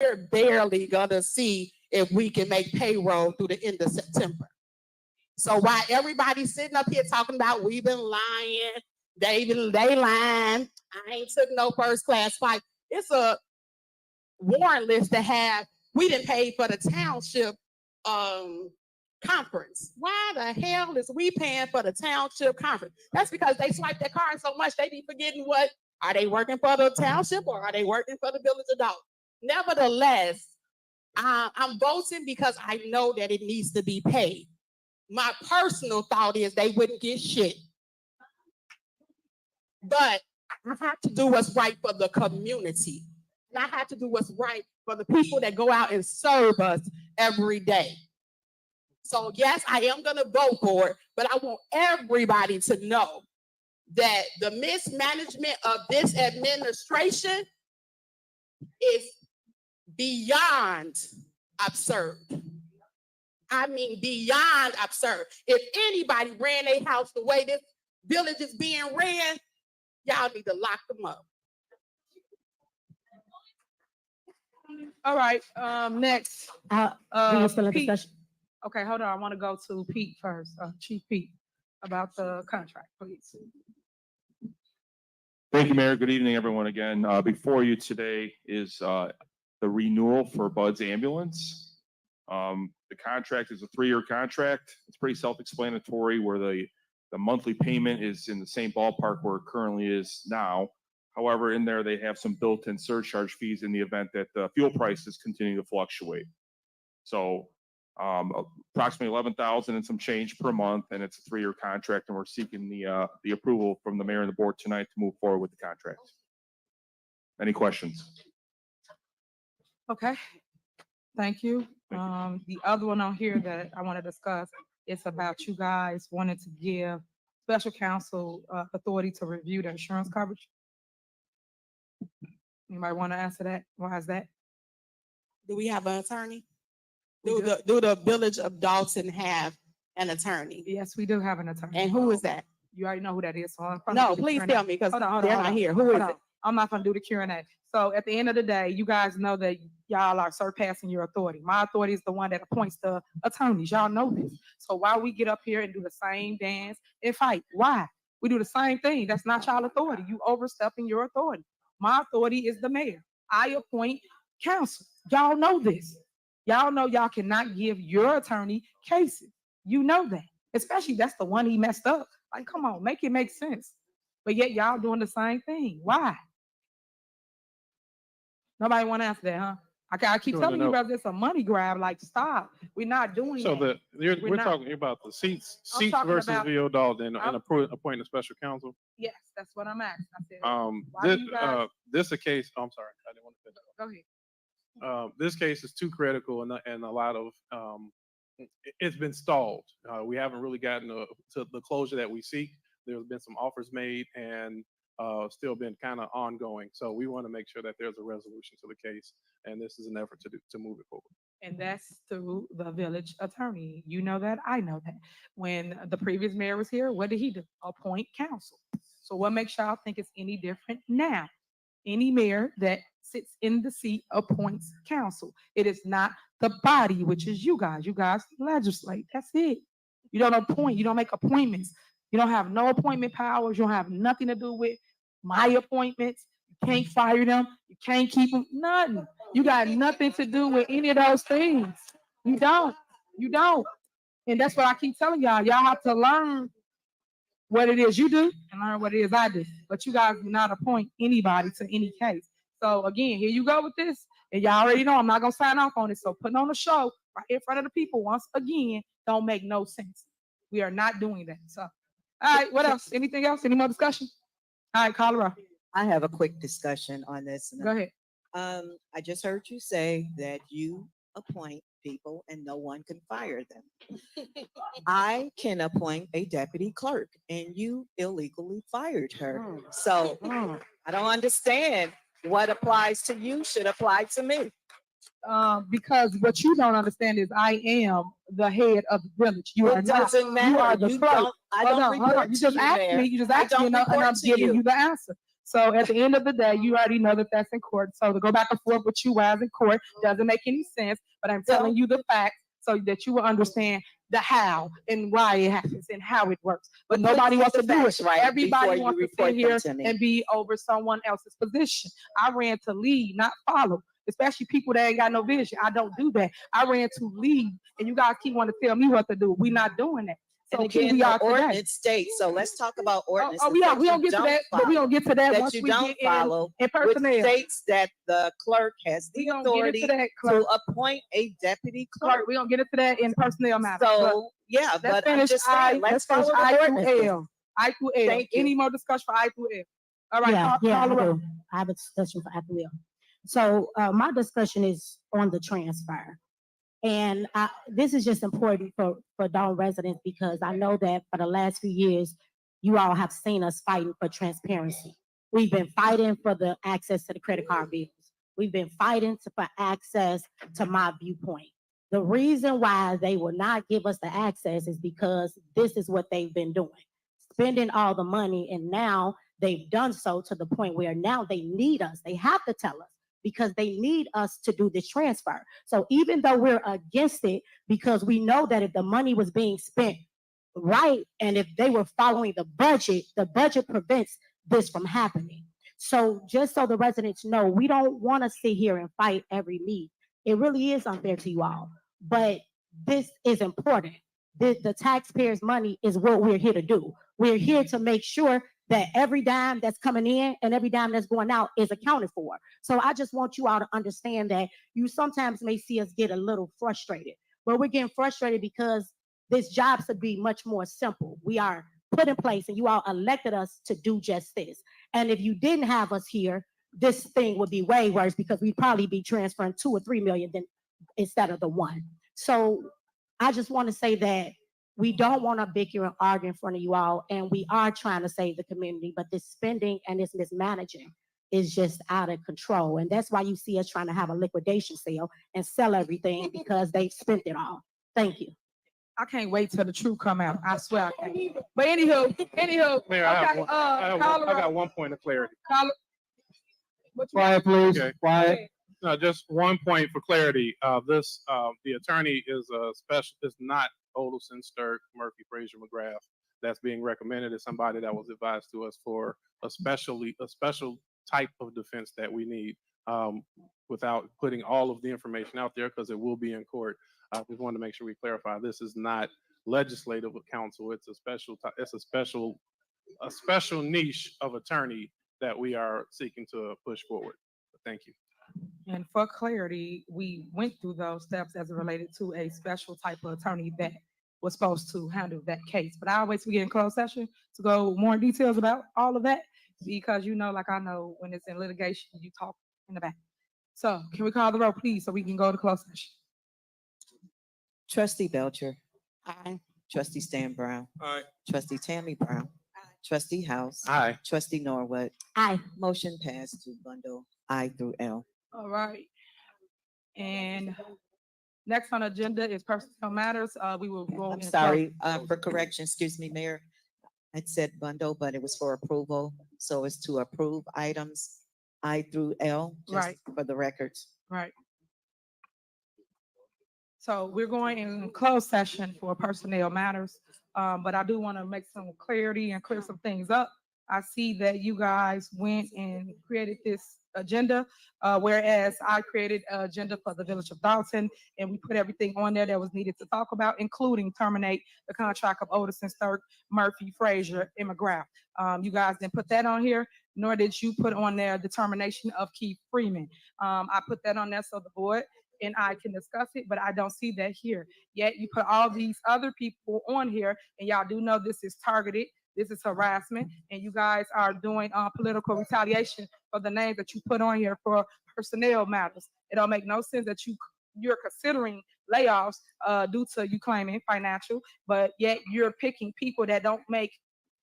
we're barely gonna see if we can make payroll through the end of September. So while everybody's sitting up here talking about we've been lying, they lying, I ain't took no first class flight. It's a warrant list to have. We didn't pay for the township conference. Why the hell is we paying for the township conference? That's because they swipe their card so much they be forgetting what, are they working for the township or are they working for the village of Dolton? Nevertheless, I'm voting because I know that it needs to be paid. My personal thought is they wouldn't get shit. But I have to do what's right for the community. And I have to do what's right for the people that go out and serve us every day. So yes, I am going to vote for it, but I want everybody to know that the mismanagement of this administration is beyond absurd. I mean, beyond absurd. If anybody ran their house the way this village is being ran, y'all need to lock them up. All right, next. Pete. Okay, hold on. I want to go to Pete first, Chief Pete, about the contract, please. Thank you, Mayor. Good evening, everyone. Again, before you today is the renewal for Bud's ambulance. The contract is a 3-year contract. It's pretty self-explanatory where the monthly payment is in the same ballpark where it currently is now. However, in there, they have some built-in surcharge fees in the event that the fuel prices continue to fluctuate. So approximately $11,000 and some change per month, and it's a 3-year contract, and we're seeking the approval from the mayor and the board tonight to move forward with the contract. Any questions? Okay, thank you. The other one on here that I want to discuss is about you guys wanting to give special counsel authority to review the insurance coverage. Anybody want to answer that? Why is that? Do we have an attorney? Do the village of Dolton have an attorney? Yes, we do have an attorney. And who is that? You already know who that is. So no, please tell me because they're not here. Who is it? I'm not going to do the Q&A. So at the end of the day, you guys know that y'all are surpassing your authority. My authority is the one that appoints the attorneys. Y'all know this. So why we get up here and do the same dance and fight? Why? We do the same thing. That's not y'all authority. You overstepping your authority. My authority is the mayor. I appoint counsel. Y'all know this. Y'all know y'all cannot give your attorney cases. You know that. Especially that's the one he messed up. Like, come on, make it make sense. But yet y'all doing the same thing. Why? Nobody want to answer that, huh? I keep telling you guys it's a money grab. Like, stop. We're not doing that. We're talking about the seats versus VO Dalton and appointing a special counsel. Yes, that's what I'm asking. I said, this a case. Oh, I'm sorry, I didn't want to finish. Go ahead. This case is too critical and a lot of it's been stalled. We haven't really gotten to the closure that we seek. There's been some offers made and still been kind of ongoing. So we want to make sure that there's a resolution to the case, and this is an effort to move it forward. And that's through the village attorney. You know that, I know that. When the previous mayor was here, what did he do? Appoint counsel. So what makes y'all think it's any different now? Any mayor that sits in the seat appoints counsel. It is not the body, which is you guys. You guys legislate. That's it. You don't appoint. You don't make appointments. You don't have no appointment powers. You don't have nothing to do with my appointments. You can't fire them. You can't keep them. Nothing. You got nothing to do with any of those things. You don't. You don't. And that's what I keep telling y'all. Y'all have to learn what it is you do and learn what it is I do. But you guys do not appoint anybody to any case. So again, here you go with this. And y'all already know I'm not going to sign off on it. So putting on a show right in front of the people once again don't make no sense. We are not doing that. So, all right, what else? Anything else? Any more discussion? All right, Colorado. I have a quick discussion on this. Go ahead. I just heard you say that you appoint people and no one can fire them. I can appoint a deputy clerk and you illegally fired her. So I don't understand what applies to you should apply to me. Because what you don't understand is I am the head of the village. You are not. Matter. You are the clerk. I don't report You just asked me. You just asked me, and I'm giving you the answer. So at the end of the day, you already know that that's in court. So to go back and forth with you guys in court doesn't make any sense. But I'm telling you the facts so that you will understand the how and why it happens and how it works. But But nobody put wants the to do it. facts right Everybody before you wants to report sit here them to me. and be over someone else's position. I ran to lead, not follow. Especially people that ain't got no vision. I don't do that. I ran to lead, and you guys keep wanting to tell me what to do. We're not doing that. So And here again, we the are today. ordinance states, so let's talk about ordinance. We don't get to that, but we don't get to that That once you we don't get in follow, which personnel. states that the clerk has We the don't get authority into that, clerk. to appoint a deputy clerk. We don't get into that in personnel matters. But So, yeah, let's but I'm finish just I. saying, Let's let's finish follow I the through ordinances. L. I through L. Thank you. Any more discussion for I through L? All right, Yeah, call I the roll. do. I have a discussion for after will. So my discussion is on the transfer. And this is just important for Dalton residents because I know that for the last few years, you all have seen us fighting for transparency. We've been fighting for the access to the credit card bills. We've been fighting for access to my viewpoint. The reason why they will not give us the access is because this is what they've been doing, spending all the money, and now they've done so to the point where now they need us. They have to tell us because they need us to do this transfer. So even though we're against it, because we know that if the money was being spent right and if they were following the budget prevents this from happening. So just so the residents know, we don't want to sit here and fight every meet. It really is unfair to you all, but this is important. The taxpayers' money is what we're here to do. We're here to make sure that every dime that's coming in and every dime that's going out is accounted for. So I just want you all to understand that you sometimes may see us get a little frustrated, but we're getting frustrated because this job should be much more simple. We are put in place and you all elected us to do just this. And if you didn't have us here, this thing would be way worse because we'd probably be transferring 2 or 3 million instead of the 1. So I just want to say that we don't want to bicker and argue in front of you all, and we are trying to save the community, but this spending and this mismanaging is just out of control. And that's why you see us trying to have a liquidation sale and sell everything because they've spent it all. Thank you. I can't wait till the truth come out. I swear I can't. But anywho, Mayor, I okay, I got one point of clarity. Quiet, please. Okay. Quiet. No, just one point for clarity. The attorney is not Olson, Sturk, Murphy, Frazier, McGrath. That's being recommended as somebody that was advised to us for a special type of defense that we need, without putting all of the information out there because it will be in court. I just wanted to make sure we clarify this is not legislative counsel. It's a special niche of attorney that we are seeking to push forward. Thank you. And for clarity, we went through those steps as it related to a special type of attorney that was supposed to handle that case. But I always get in closed session to go more in details about all of that because like I know when it's in litigation, you talk in the back. So can we call the roll, please, so we can go to closed session? Trustee Belcher, Aye. Trustee Stan Brown, Aye. Trustee Tammy Brown, Trustee House, Aye. Trustee Norwood. Aye. Motion passed to bundle I through L. All right. And next on the agenda is personnel matters. We will go. I'm sorry, for correction, excuse me, Mayor. I said bundle, but it was for approval. So it's to approve items I through L, just Right. for the records. Right. So we're going in closed session for personnel matters, but I do want to make some clarity and clear some things up. I see that you guys went and created this agenda, whereas I created an agenda for the Village of Dolton, and we put everything on there that was needed to talk about, including terminate the contract of Otiston, Sturk, Murphy, Frazier, and McGrath. You guys didn't put that on here, nor did you put on there the termination of Keith Freeman. I put that on there so the board and I can discuss it, but I don't see that here. Yet you put all these other people on here, and y'all do know this is targeted. This is harassment, and you guys are doing political retaliation for the names that you put on here for personnel matters. It don't make no sense that you're considering layoffs due to you claiming financial, but yet you're picking people that don't make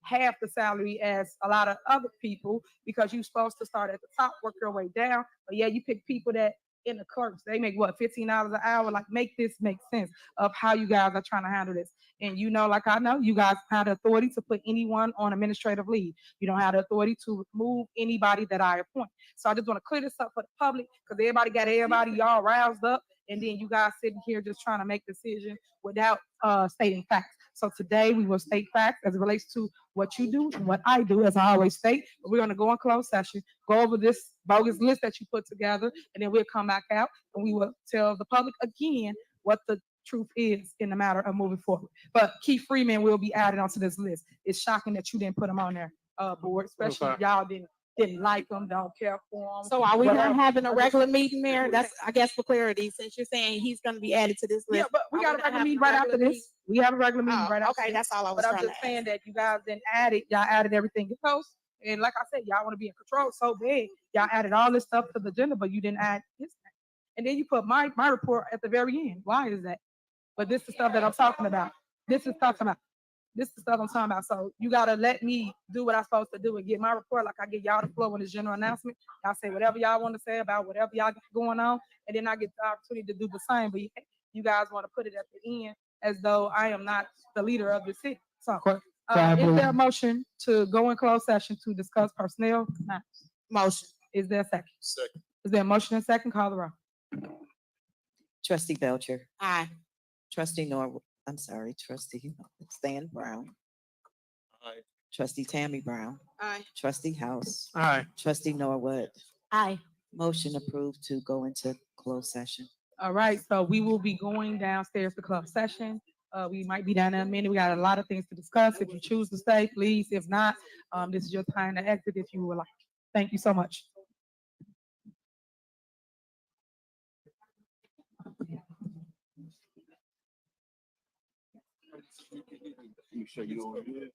half the salary as a lot of other people because you're supposed to start at the top, work your way down. But yeah, you pick people that in the clerks, they make what, $15 an hour? Like, make this make sense of how you guys are trying to handle this. And you know, like I know, you guys have the authority to put anyone on administrative leave. You don't have the authority to remove anybody that I appoint. So I just want to clear this up for the public because everybody got everybody y'all roused up, and then you guys sitting here just trying to make decisions without stating facts. So today we will state facts as it relates to what you do and what I do, as I always state. But we're going to go in closed session, go over this bogus list that you put together, and then we'll come back out and we will tell the public again what the truth is in the matter of moving forward. But Keith Freeman will be added onto this list. It's shocking that you didn't put him on there, board, especially if y'all didn't like him, don't care for him. So are we whatever. not having a I just- regular meeting, Mayor? That's, I guess, for clarity, since you're saying he's gonna be added to this Yeah, list. but we Are got a not regular having meeting a right after regular this. We have a regular meeting Oh, right after okay, this. that's all I was But I'm trying just to saying ask. that you guys didn't add it. Y'all added everything else. And like I said, y'all want to be in control so bad. Y'all added all this stuff to the agenda, but you didn't add this thing. And then you put my report at the very end. Why is that? But this is stuff that I'm talking about. This is talking about. This is stuff I'm talking about. So you gotta let me do what I'm supposed to do and get my report like I give y'all the floor on this general announcement. Y'all say whatever y'all want to say about whatever y'all got going on, and then I get the opportunity to do the same. But you guys want to put it at the end as though I am not the leader of the city. So is there a motion to go in closed session to discuss personnel matters? Motion. Is there a second? Second. Is there a motion and second? Call the roll. Trustee Belcher, Aye. trustee trustee Stan Brown, Aye. trustee Tammy Brown, Aye. trustee House, Aye. trustee Norwood. Aye. Motion approved to go into closed session. All right, so we will be going downstairs to closed session. We might be down there in a minute. We got a lot of things to discuss. If you choose to stay, please. If not, this is your time to exit if you would like. Thank you so much. You sure you don't do it?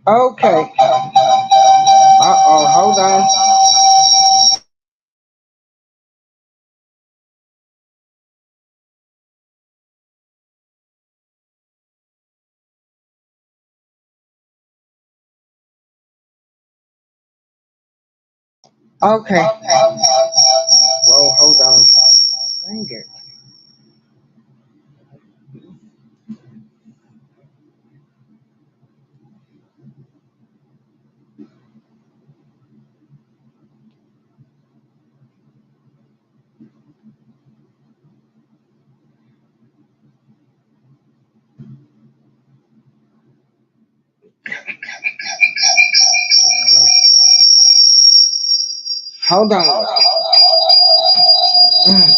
Okay. Hold on. Okay. Whoa, hold on. Dang it. Hold on. Mm.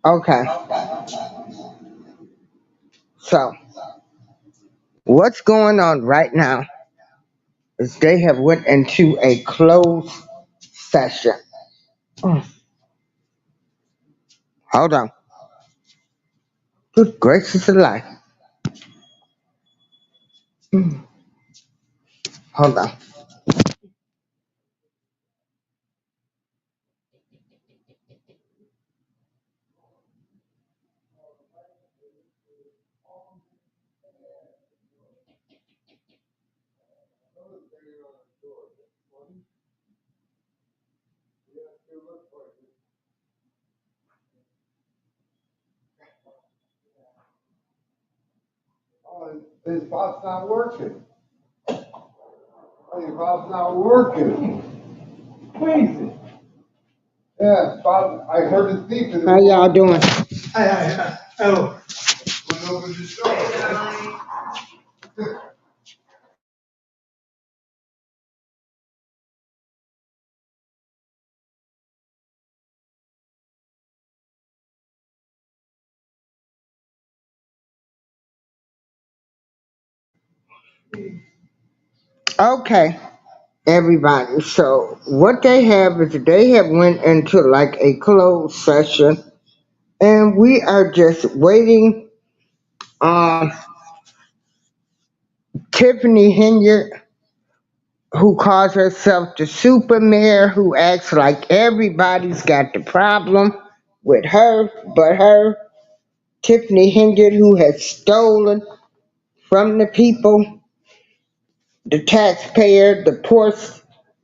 Okay. So, what's going on right now is they have went into a closed session. Mm. Hold on. Good gracious alive. Mm. Hold on. Oh, his pop's not working. Oh, your pop's not working. Crazy. Yeah, Bob, I heard his beep. How y'all doing? Oh. Went over the store. Okay, everybody. So what they have is they have went into like a closed session, and we are just waiting on Tiffany Henyard, who calls herself the super mayor, who acts like everybody's got the problem with her but her. Tiffany Henyard, who has stolen from the people, the taxpayer, the poor,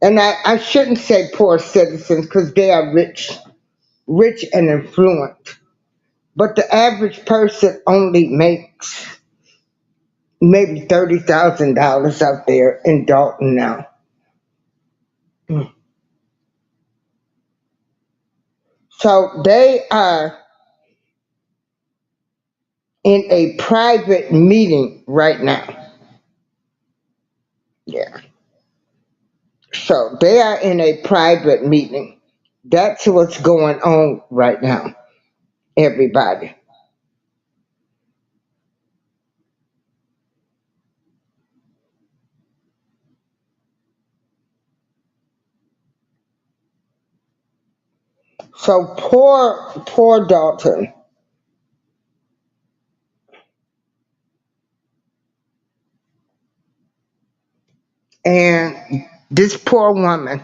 and I shouldn't say poor citizens because they are rich and influent. But the average person only makes maybe $30,000 out there in Dolton now. So they are in a private meeting right now. Yeah. So they are in a private meeting. That's what's going on right now, everybody. So poor Dalton. And this poor woman,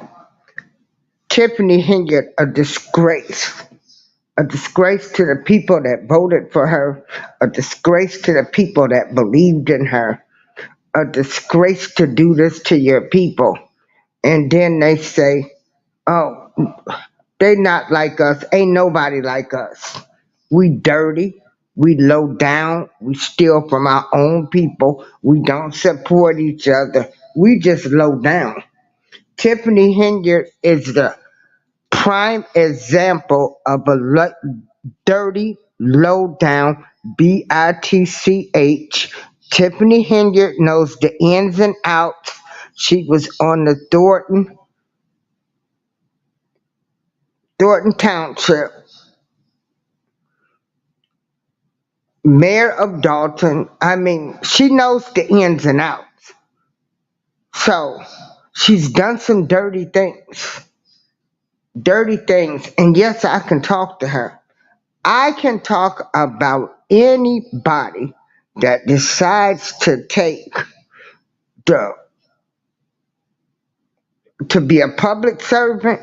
Tiffany Henyard, a disgrace to the people that voted for her, a disgrace to the people that believed in her, a disgrace to do this to your people. And then they say, oh, they not like us, ain't nobody like us. We dirty, we low down, we steal from our own people, we don't support each other, we just low down. Tiffany Henyard is the prime example of a dirty, low down, bitch. Tiffany Henyard knows the ins and outs. She was on the Thornton Township, mayor of Dolton. I mean, she knows the ins and outs. So she's done some dirty things, and yes, I can talk to her. I can talk about anybody that decides to take the to be a public servant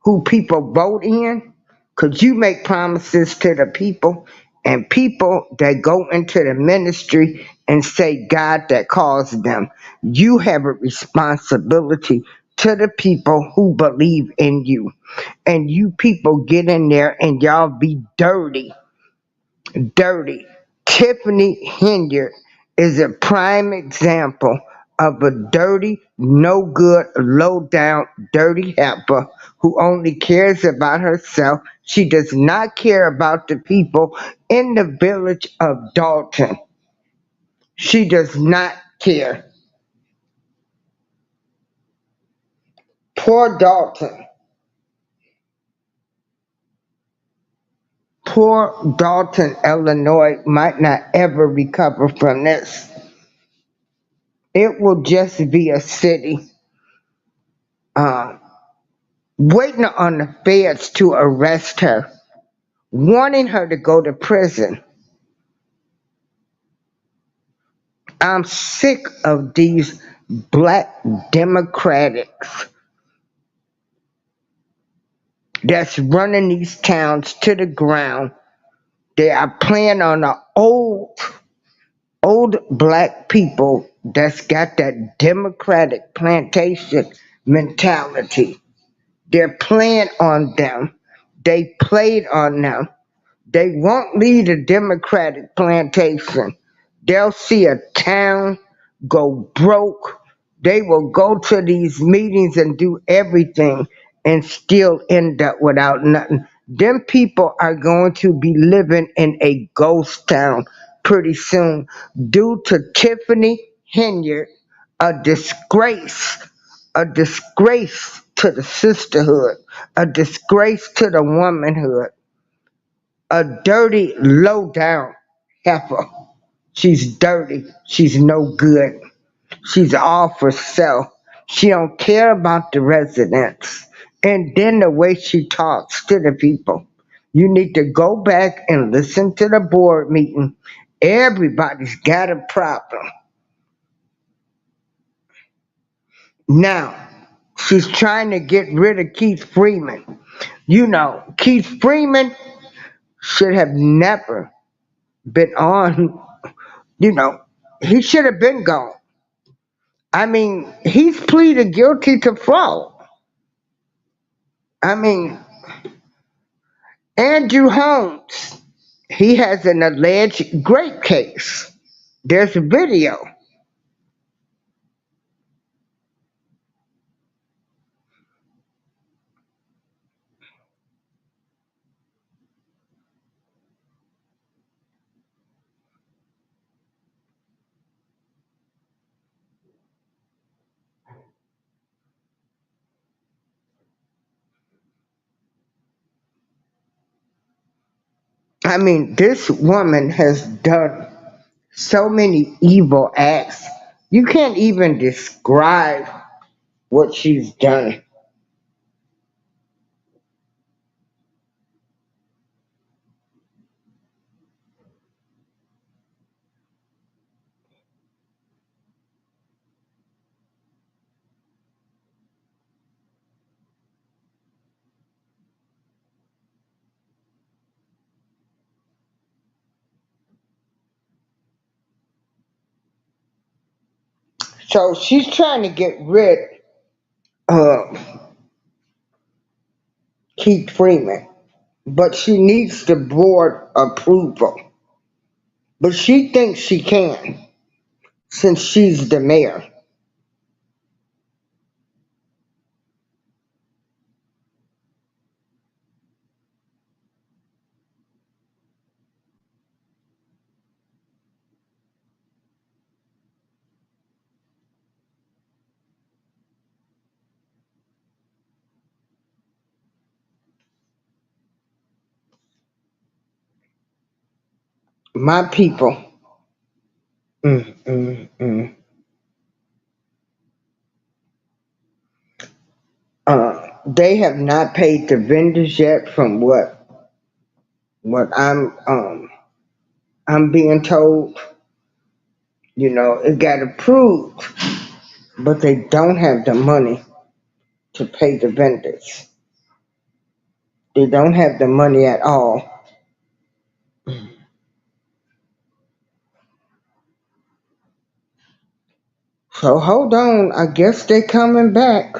who people vote in, because you make promises to the people, and people that go into the ministry and say God that calls them, you have a responsibility to the people who believe in you. And you people get in there and y'all be dirty, dirty. Tiffany Henyard is a prime example of a dirty, no good, low down, dirty heifer who only cares about herself. She does not care about the people in the village of Dolton. She does not care. Poor Dolton. Poor Dolton, Illinois might not ever recover from this. It will just be a city uh, waiting on the feds to arrest her, wanting her to go to prison. I'm sick of these black Democrats that's running these towns to the ground. They are playing on the old black people that's got that Democratic plantation mentality. They're playing on them. They played on them. They won't leave a Democratic plantation. They'll see a town go broke. They will go to these meetings and do everything and still end up without nothing. Them people are going to be living in a ghost town pretty soon due to Tiffany Henyard, a disgrace to the sisterhood, a disgrace to the womanhood, a dirty, low down heifer. She's dirty. She's no good. She's all for self. She don't care about the residents. And then the way she talks to the people. You need to go back and listen to the board meeting. Everybody's got a problem. Now, she's trying to get rid of Keith Freeman. You know, Keith Freeman should have never been on, you know, he should have been gone. I mean, he's pleaded guilty to fraud. I mean, Andrew Holmes, he has an alleged grape case. There's a video. I mean, this woman has done so many evil acts. You can't even describe what she's done. So she's trying to get rid of Keith Freeman, but she needs the board approval. But she thinks she can since she's the mayor. My people, mm, mm, mm, they have not paid the vendors yet from what What I'm being told, it got approved, but they don't have the money to pay the vendors. They don't have the money at all. So hold on, I guess they coming back.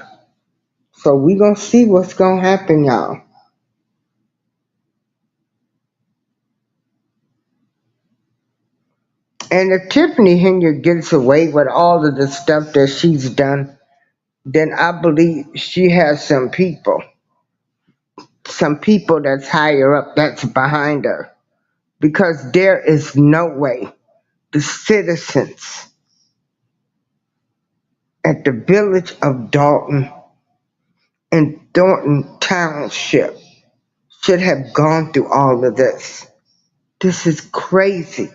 So we gonna see what's gonna happen, y'all. And if Tiffany Henry gets away with all of the stuff that she's done, then I believe she has some people that's higher up that's behind her. Because there is no way the citizens at the village of Dolton and Thornton Township should have gone through all of this. This is crazy.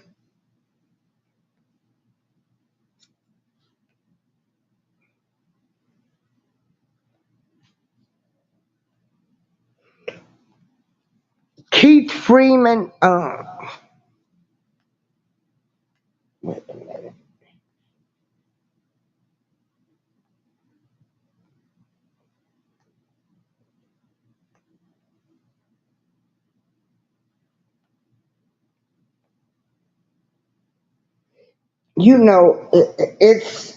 Keith Freeman, wait a minute. It's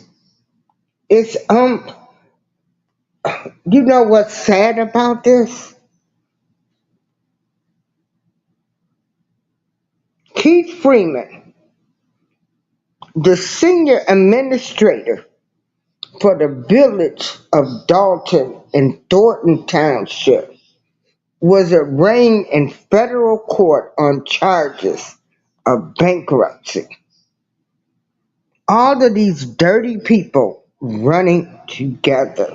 what's sad about this? Keith Freeman, the senior administrator for the village of Dolton in Thornton Township, was arraigned in federal court on charges of bankruptcy. All of these dirty people running together.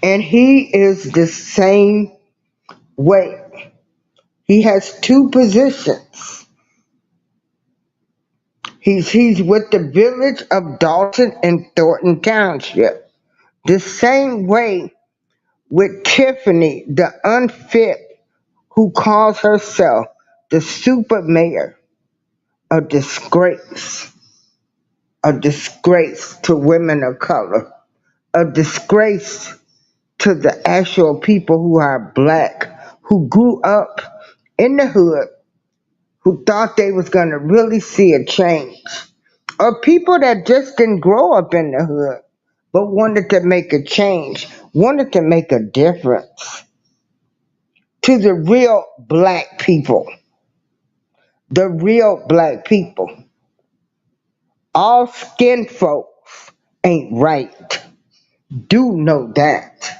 And he is the same way. He has two positions. He's with the village of Dolton and Thornton Township. The same way with Tiffany, the unfit, who calls herself the super mayor. A disgrace to women of color, a disgrace to the actual people who are black, who grew up in the hood, who thought they was gonna really see a change, or people that just didn't grow up in the hood, but wanted to make a change, wanted to make a difference. To the real black people, the real black people, all skin folks ain't right. Do know that.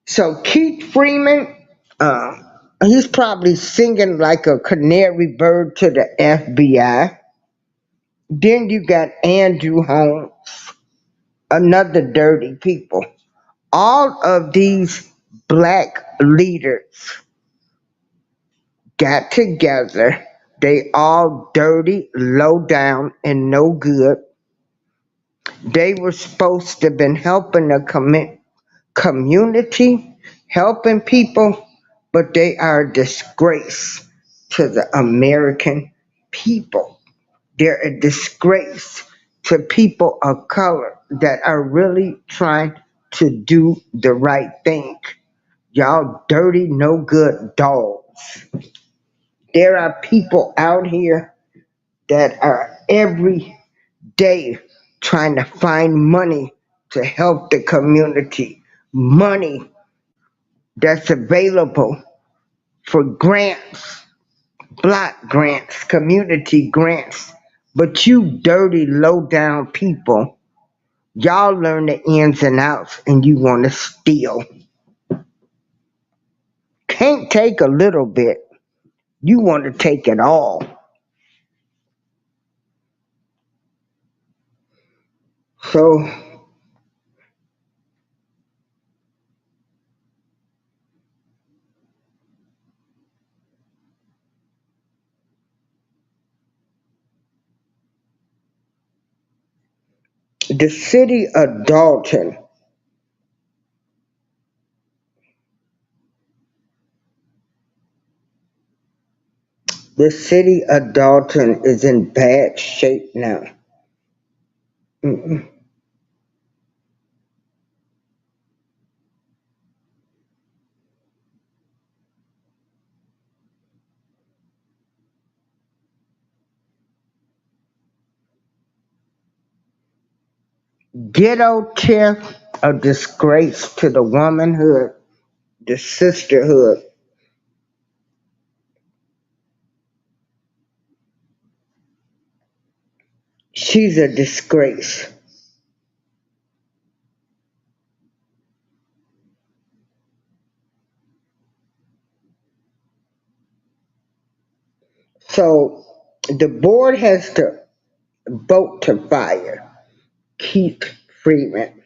So Keith Freeman, uh, he's probably singing like a canary bird to the FBI. Then you got Andrew Holmes, another dirty people. All of these black leaders got together. They all dirty, low down, and no good. They were supposed to have been helping the community, helping people, but they are a disgrace to the American people. They're a disgrace to people of color that are really trying to do the right thing. Y'all dirty, no good dogs. There are people out here that are every day trying to find money to help the community. Money that's available for grants, block grants, community grants. But you dirty, low down people, y'all learn the ins and outs and you want to steal. Can't take a little bit, you want to take it all. So The city of Dolton. The city of Dolton is in bad shape now. Mm-mm. Ghetto tip, a disgrace to the womanhood, the sisterhood. She's a disgrace. So the board has to vote to fire Keith Freeman.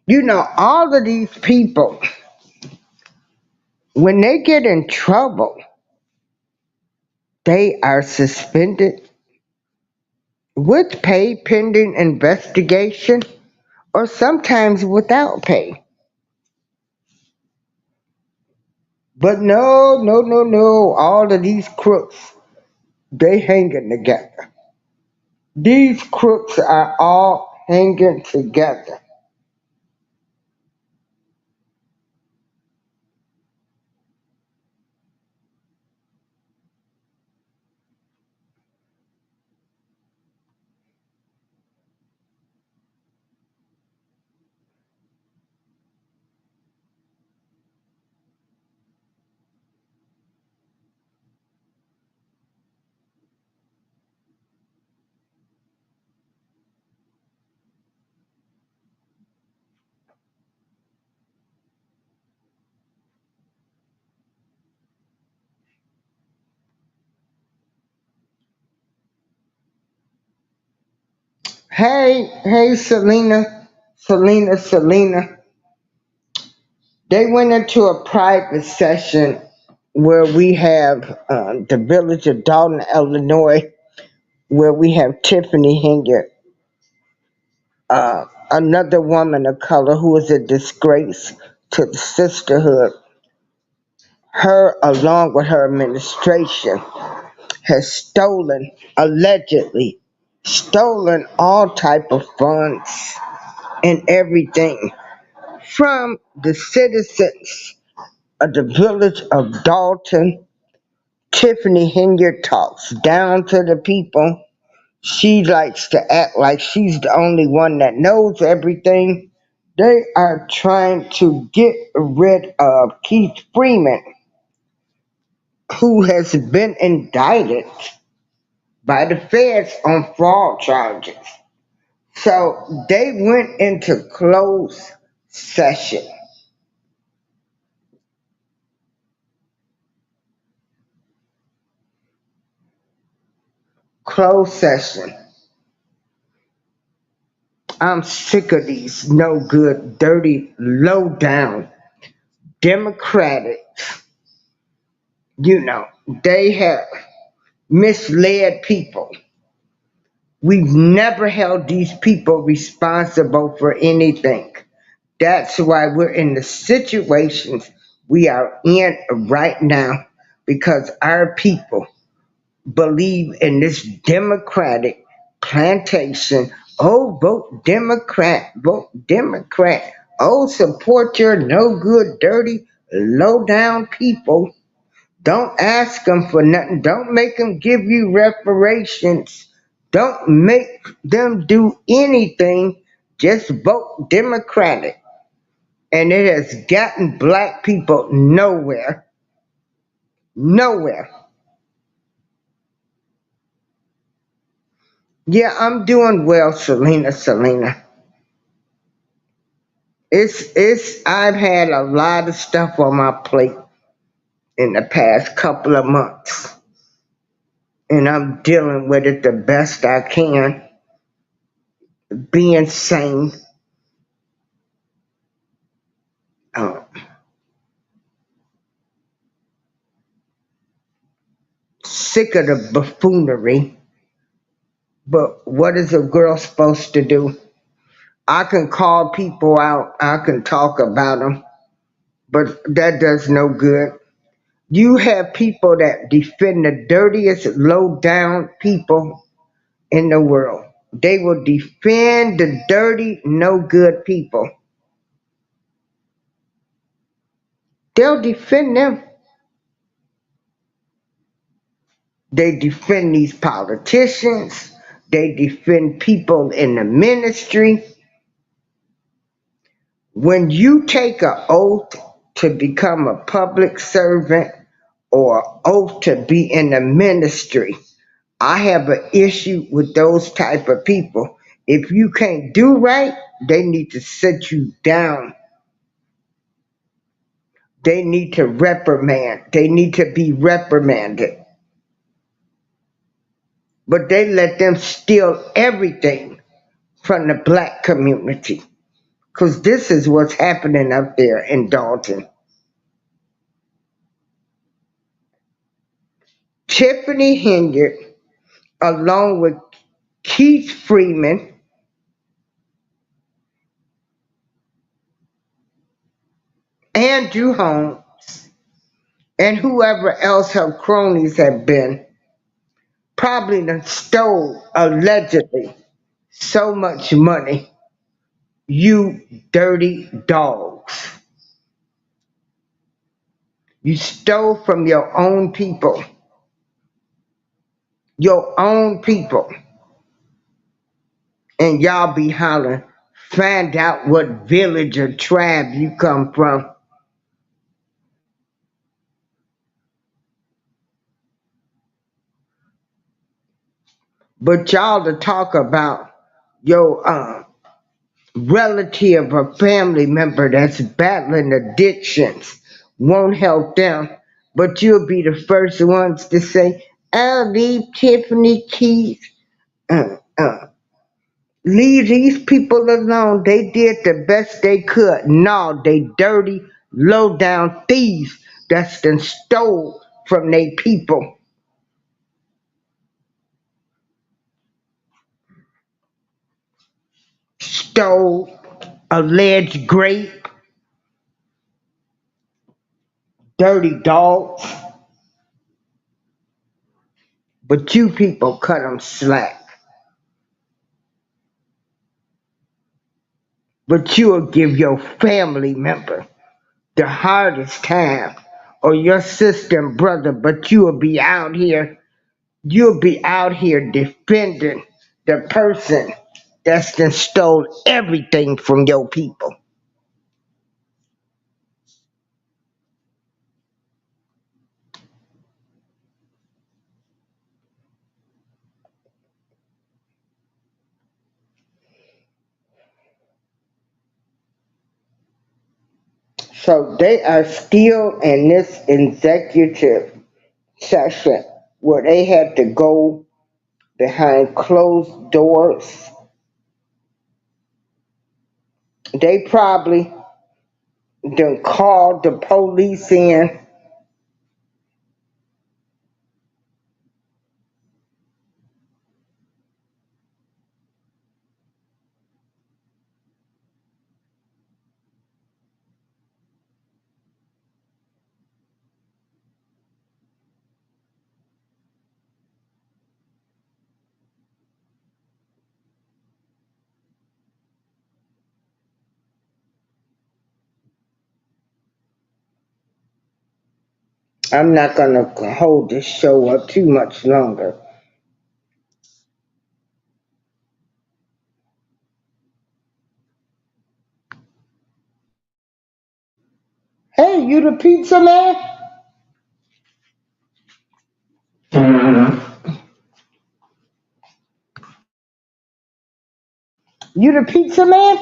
You know, all of these people, when they get in trouble, they are suspended with pay pending investigation or sometimes without pay. But no, no, no, no, all of these crooks, they hanging together. These crooks are all hanging together. Hey, hey, Selena. They went into a private session where we have the village of Dolton, Illinois, where we have Tiffany Hinger, another woman of color who is a disgrace to the sisterhood. Her, along with her administration, has allegedly stolen all type of funds and everything from the citizens of the village of Dolton. Tiffany Hinger talks down to the people. She likes to act like she's the only one that knows everything. They are trying to get rid of Keith Freeman, who has been indicted by the feds on fraud charges. So they went into session, closed session. I'm sick of these no good, dirty, low down Democratic, you know, they have misled people. We've never held these people responsible for anything. That's why we're in the situations we are in right now, because our people believe in this democratic plantation. Oh, vote Democrat, vote Democrat. Oh, support your no good, dirty, low down people. Don't ask them for nothing. Don't make them give you reparations. Don't make them do anything. Just vote Democratic. And it has gotten black people nowhere. Nowhere. Yeah, I'm doing well, Selena. I've had a lot of stuff on my plate in the past couple of months. And I'm dealing with it the best I can, being sane. Uh, Sick of the buffoonery. But what is a girl supposed to do? I can call people out, I can talk about them, but that does no good. You have people that defend the dirtiest, low down people in the world. They will defend the dirty, no good people. They'll defend them. They defend these politicians. They defend people in the ministry. When you take an oath to become a public servant or oath to be in the ministry, I have an issue with those type of people. If you can't do right, they need to sit you down. They need to reprimand. They need to be reprimanded. But they let them steal everything from the black community. Because this is what's happening up there in Dolton. Tiffany Henry, along with Keith Freeman, Andrew Holmes, and whoever else her cronies have been, probably done stole, allegedly, so much money. You dirty dogs. You stole from your own people. Your own people. And y'all be hollering, find out what village or tribe you come from. But y'all to talk about your relative or family member that's battling addictions won't help them, but you'll be the first ones to say, "I'll leave Tiffany Keith. Uh, uh, leave these people alone. They did the best they could." No, they dirty, low down thieves that's done stole from they people. Stole, alleged grape, dirty dogs. But you people cut them slack. But you'll give your family member the hardest time, or your sister and brother, but you'll be out here defending the person that's done stole everything from your people. So they are still in this executive session where they had to go behind closed doors. They probably done called the police in. I'm not gonna hold this show up too much longer. Hey, you the pizza man? You the pizza man?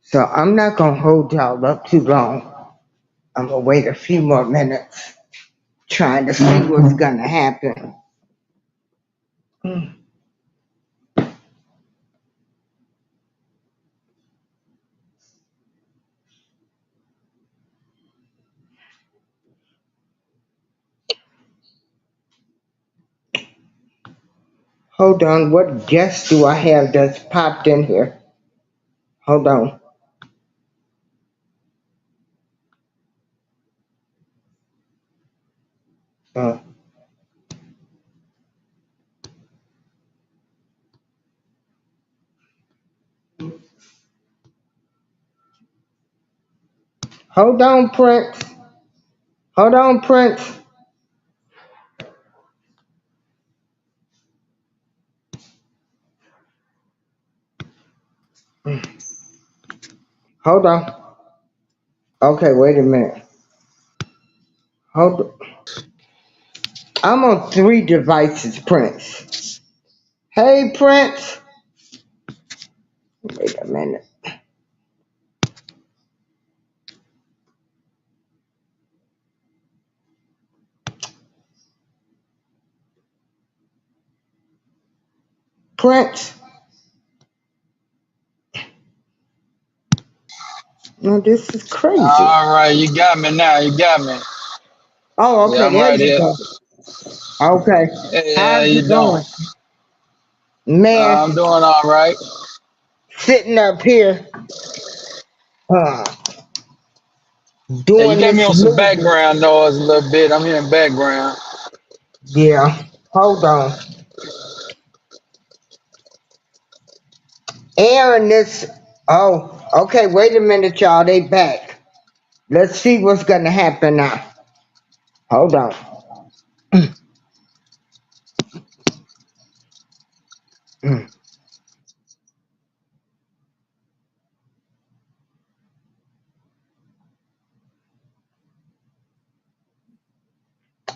So I'm not gonna hold y'all up too long. I'm gonna wait a few more minutes, trying to see what's gonna happen. Hold on, what guest do I have that's popped in here? Hold on. Uh, hold on, Prince. Hold on, Prince. Hold on. Okay, wait a minute. Hold on. I'm on 3 devices, Prince. Hey, Prince. Wait a minute. Prince. No, this is crazy. All right, you got me now. You got me. Oh, Yeah, okay, I'm there right you here. go. Okay. Hey, how How's you it doing? going? Man, I'm doing all right. sitting up here, uh, Yeah, you doing got me this on some movie. background noise a little bit. I'm hearing background. Yeah. Hold on. Aaron, this. Oh, okay, wait a minute, y'all. They back. Let's see what's gonna happen now. Hold on.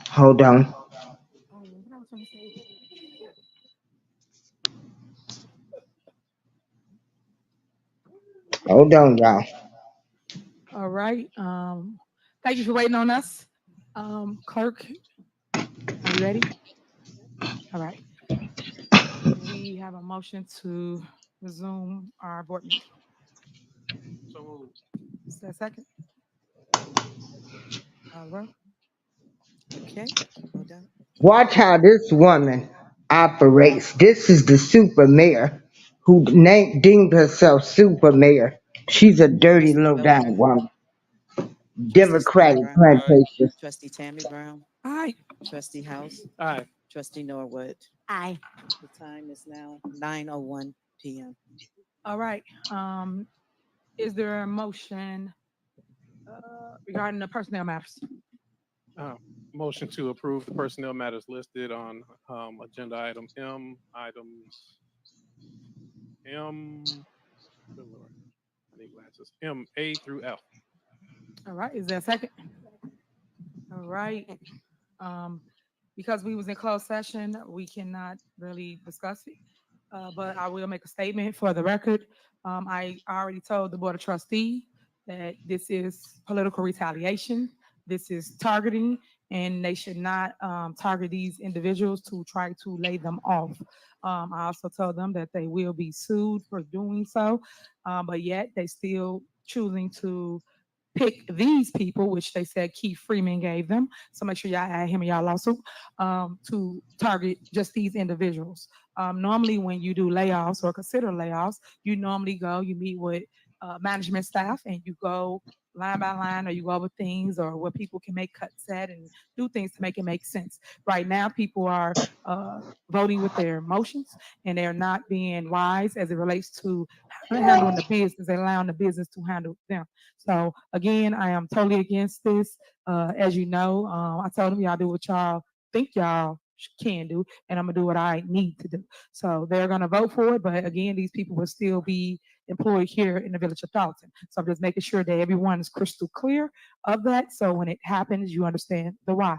Hold on. Hold on, y'all. All right. Thank you for waiting on us. Clerk, are you ready? All right. We have a motion to resume our board meeting. So moved. Is there a second? Roll. Okay, hold on. Watch how this woman operates. This is the super mayor who deemed herself super mayor. She's a dirty Trustee little damn Dolton, woman. trustee Steve Democratic Brown, Aye. plantation. trustee Tammy Brown, Aye. trustee House, Aye. trustee Norwood. Aye. The time is now 9:01 p.m. All right. Is there a motion regarding the personnel matters? Uh, Motion to approve the personnel matters listed on agenda item M, items M. Good Lord, I need glasses. M A through F. All right. Is there a second? All right. Um, because we was in closed session, we cannot really discuss it. But I will make a statement for the record. I already told the Board of Trustee that this is political retaliation. This is targeting, and they should not target these individuals to try to lay them off. I also told them that they will be sued for doing so, but yet they still choosing to pick these people, which they said Keith Freeman gave them. So make sure y'all add him in y'all lawsuit to target just these individuals. Normally, when you do layoffs or consider layoffs, you normally go, you meet with management staff, and you go line by line, or you go over things, or where people can make cuts at and do things to make it make sense. Right now, people are voting with their emotions, and they're not being wise as it relates to handling the business, allowing the business to handle them. So again, I am totally against this. As you know, I told them y'all do what y'all think y'all can do, and I'm gonna do what I need to do. So they're gonna vote for it, but again, these people will still be employed here in the village of Dolton. So I'm just making sure that everyone is crystal clear of that. So when it happens, you understand the why.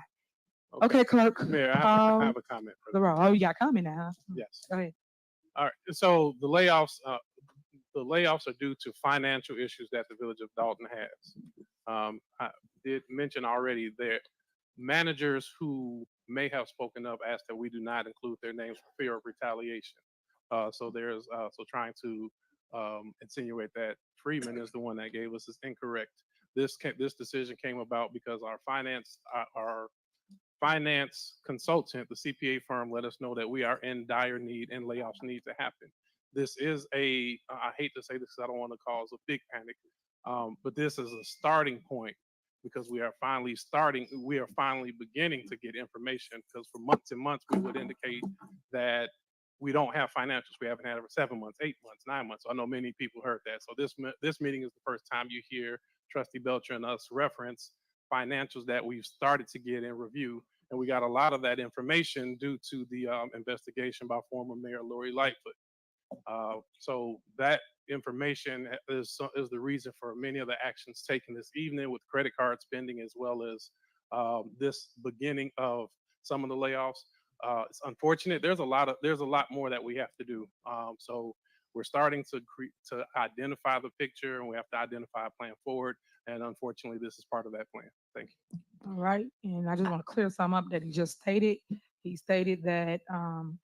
Okay, clerk, Mayor, I call have a comment for the roll. Oh, you got a comment now, huh? Yes. Go ahead. All right. So the layoffs, layoffs are due to financial issues that the village of Dolton has. I did mention already that managers who may have spoken up asked that we do not include their names for fear of retaliation. So there's so trying to insinuate that Freeman is the one that gave us is incorrect. This decision came about because our finance consultant, the CPA firm, let us know that we are in dire need and layoffs need to happen. This is I hate to say this because I don't want to cause a big panic, but this is a starting point because we are finally beginning to get information, because for months and months we would indicate that we don't have financials. We haven't had it for 7 months, 8 months, 9 months. So I know many people heard that. So this meeting is the first time you hear Trustee Belcher and us reference financials that we've started to get in review. And we got a lot of that information due to the investigation by former Mayor Lori Lightfoot. So that information is the reason for many of the actions taken this evening with credit card spending, as well as this beginning of some of the layoffs. It's unfortunate. There's a lot more that we have to do. So we're starting to identify the picture, and we have to identify a plan forward. And unfortunately, this is part of that plan. Thank you. All right, and I just want to clear some up that he just stated. He stated that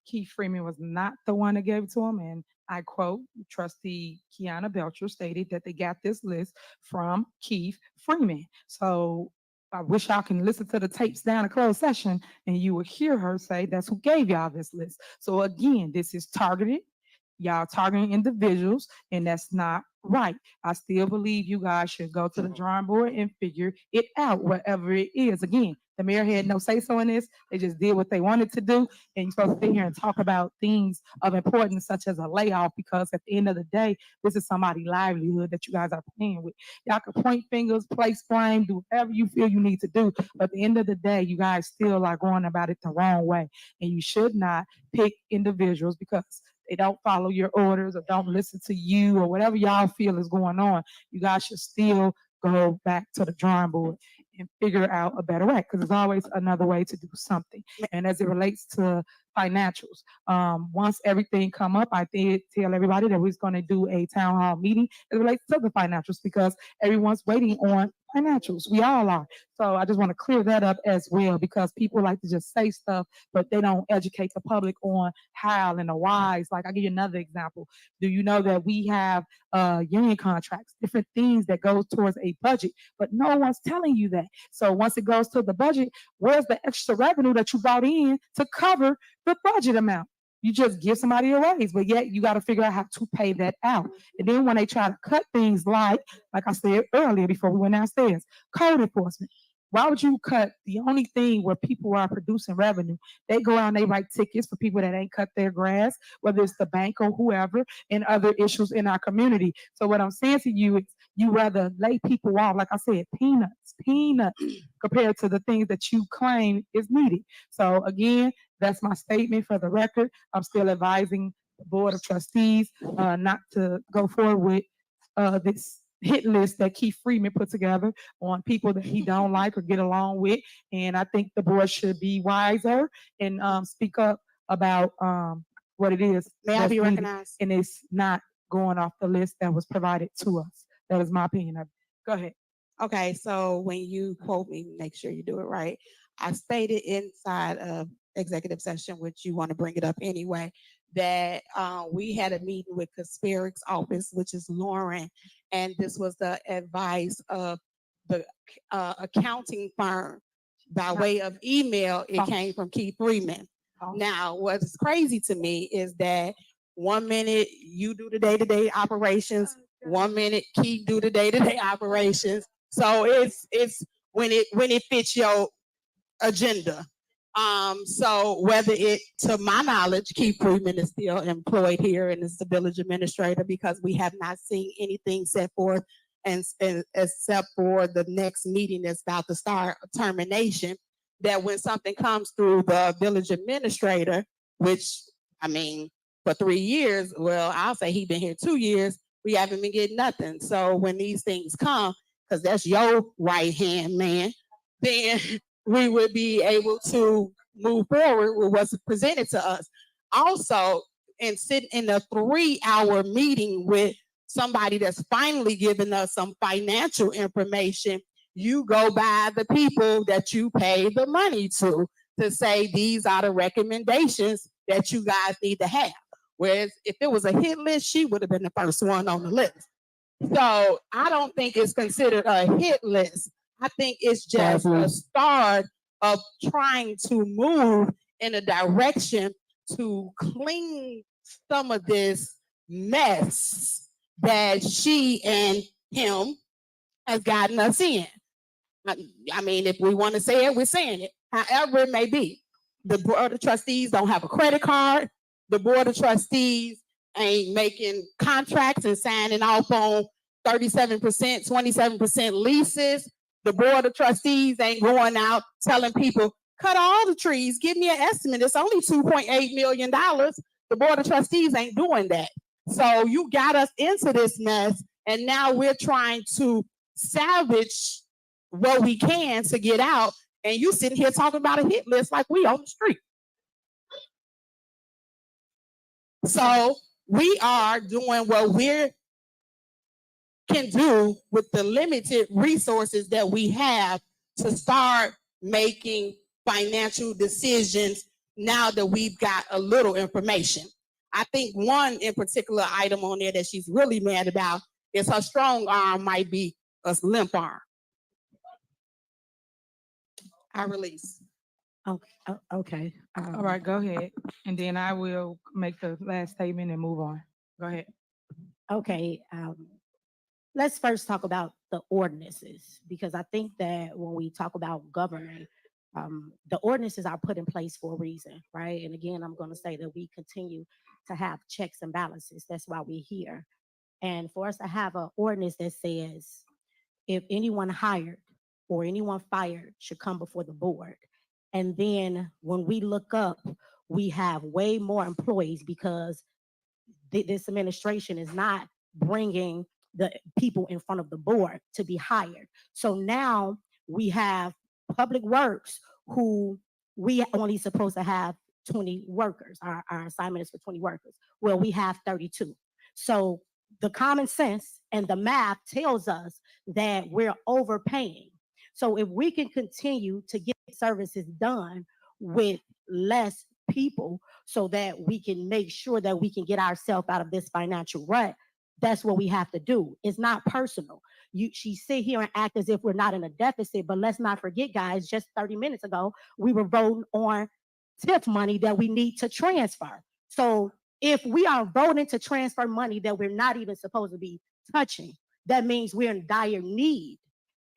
Keith Freeman was not the one that gave it to him, and I quote, Trustee Kiana Belcher stated that they got this list from Keith Freeman. So I wish y'all can listen to the tapes down a closed session, and you will hear her say that's who gave y'all this list. So again, this is targeted. Y'all targeting individuals, and that's not right. I still believe you guys should go to the drawing board and figure it out, whatever it is. Again, the mayor had no say-so in this. They just did what they wanted to do, and you're supposed to sit here and talk about things of importance such as a layoff, because at the end of the day, this is somebody's livelihood that you guys are playing with. Y'all can point fingers, place blame, do whatever you feel you need to do, but at the end of the day, you guys still are going about it the wrong way, and you should not pick individuals because they don't follow your orders or don't listen to you or whatever y'all feel is going on. You guys should still go back to the drawing board and figure out a better way, because there's always another way to do something. And as it relates to financials, once everything come up, I did tell everybody that we was going to do a town hall meeting as it relates to the financials, because everyone's waiting on financials. We all are. So I just want to clear that up as well, because people like to just say stuff, but they don't educate the public on how and the whys. Like, I'll give you another example. Do you know that we have union contracts, different things that goes towards a budget, but no one's telling you that. So once it goes to the budget, where's the extra revenue that you brought in to cover the budget amount? You just give somebody a raise, but yet you got to figure out how to pay that out. And then when they try to cut things like I said earlier before we went downstairs, code enforcement. Why would you cut the only thing where people are producing revenue? They go out and they write tickets for people that ain't cut their grass, whether it's the bank or whoever, and other issues in our community. So what I'm saying to you is, you rather lay people off, like I said, peanuts, compared to the things that you claim is needed. So again, that's my statement for the record. I'm still advising the Board of Trustees not to go forward with this hit list that Keith Freeman put together on people that he don't like or get along with. And I think the board should be wiser and speak up about what it is. May I that's be needed. recognized? And it's not going off the list that was provided to us. That is my opinion of it. Go ahead. Okay, so when you quote me, make sure you do it right. I stated inside of executive session, which you want to bring it up anyway, that we had a meeting with Casperic's office, which is Lauren, and this was the advice of the accounting firm by way of email. It came from Keith Freeman. Now, what's crazy to me is that 1 minute you do the day-to-day operations, 1 minute Keith do the day-to-day operations. So it's when it fits your agenda. So whether it, to my knowledge, Keith Freeman is still employed here and is the village administrator, because we have not seen anything set forth and except for the next meeting that's about to start, termination, that when something comes through the village administrator, which, I mean, for 3 years, well, I'll say he's been here 2 years, we haven't been getting nothing. So when these things come, because that's your right-hand man, then we would be able to move forward with what's presented to us. Also, and sit in a 3-hour meeting with somebody that's finally giving us some financial information, you go by the people that you pay the money to say these are the recommendations that you guys need to have. Whereas if it was a hit list, she would have been the first one on the list. So I don't think it's considered a hit list. I think it's just a start of trying to move in a direction to clean some of this mess that she and him has gotten us in. I mean, if we want to say it, we're saying it. However it may be. The board of trustees don't have a credit card. The board of trustees ain't making contracts and signing off on 37%, 27% leases. The board of trustees ain't going out telling people, cut all the trees, give me an estimate. It's only $2.8 million. The board of trustees ain't doing that. So you got us into this mess, and now we're trying to salvage what we can to get out, and you sitting here talking about a hit list like we on the street. So we are doing what we can do with the limited resources that we have to start making financial decisions now that we've got a little information. I think one in particular item on there that she's really mad about is her strong arm might be a limp arm. I release. Okay. All right, go ahead. And then I will make the last statement and move on. Go ahead. Okay. Let's first talk about the ordinances, because I think that when we talk about governing, the ordinances are put in place for a reason, right? And again, I'm going to say that we continue to have checks and balances. That's why we're here. And for us to have an ordinance that says if anyone hired or anyone fired should come before the board. And then when we look up, we have way more employees because this administration is not bringing the people in front of the board to be hired. So now we have Public Works who we only supposed to have 20 workers. Our assignment is for 20 workers. Well, we have 32. So the common sense and the math tells us that we're overpaying. So if we can continue to get services done with less people so that we can make sure that we can get ourselves out of this financial rut, that's what we have to do. It's not personal. She sit here and act as if we're not in a deficit, but let's not forget, guys, just 30 minutes ago, we were voting on TIF money that we need to transfer. So if we are voting to transfer money that we're not even supposed to be touching, that means we're in dire need.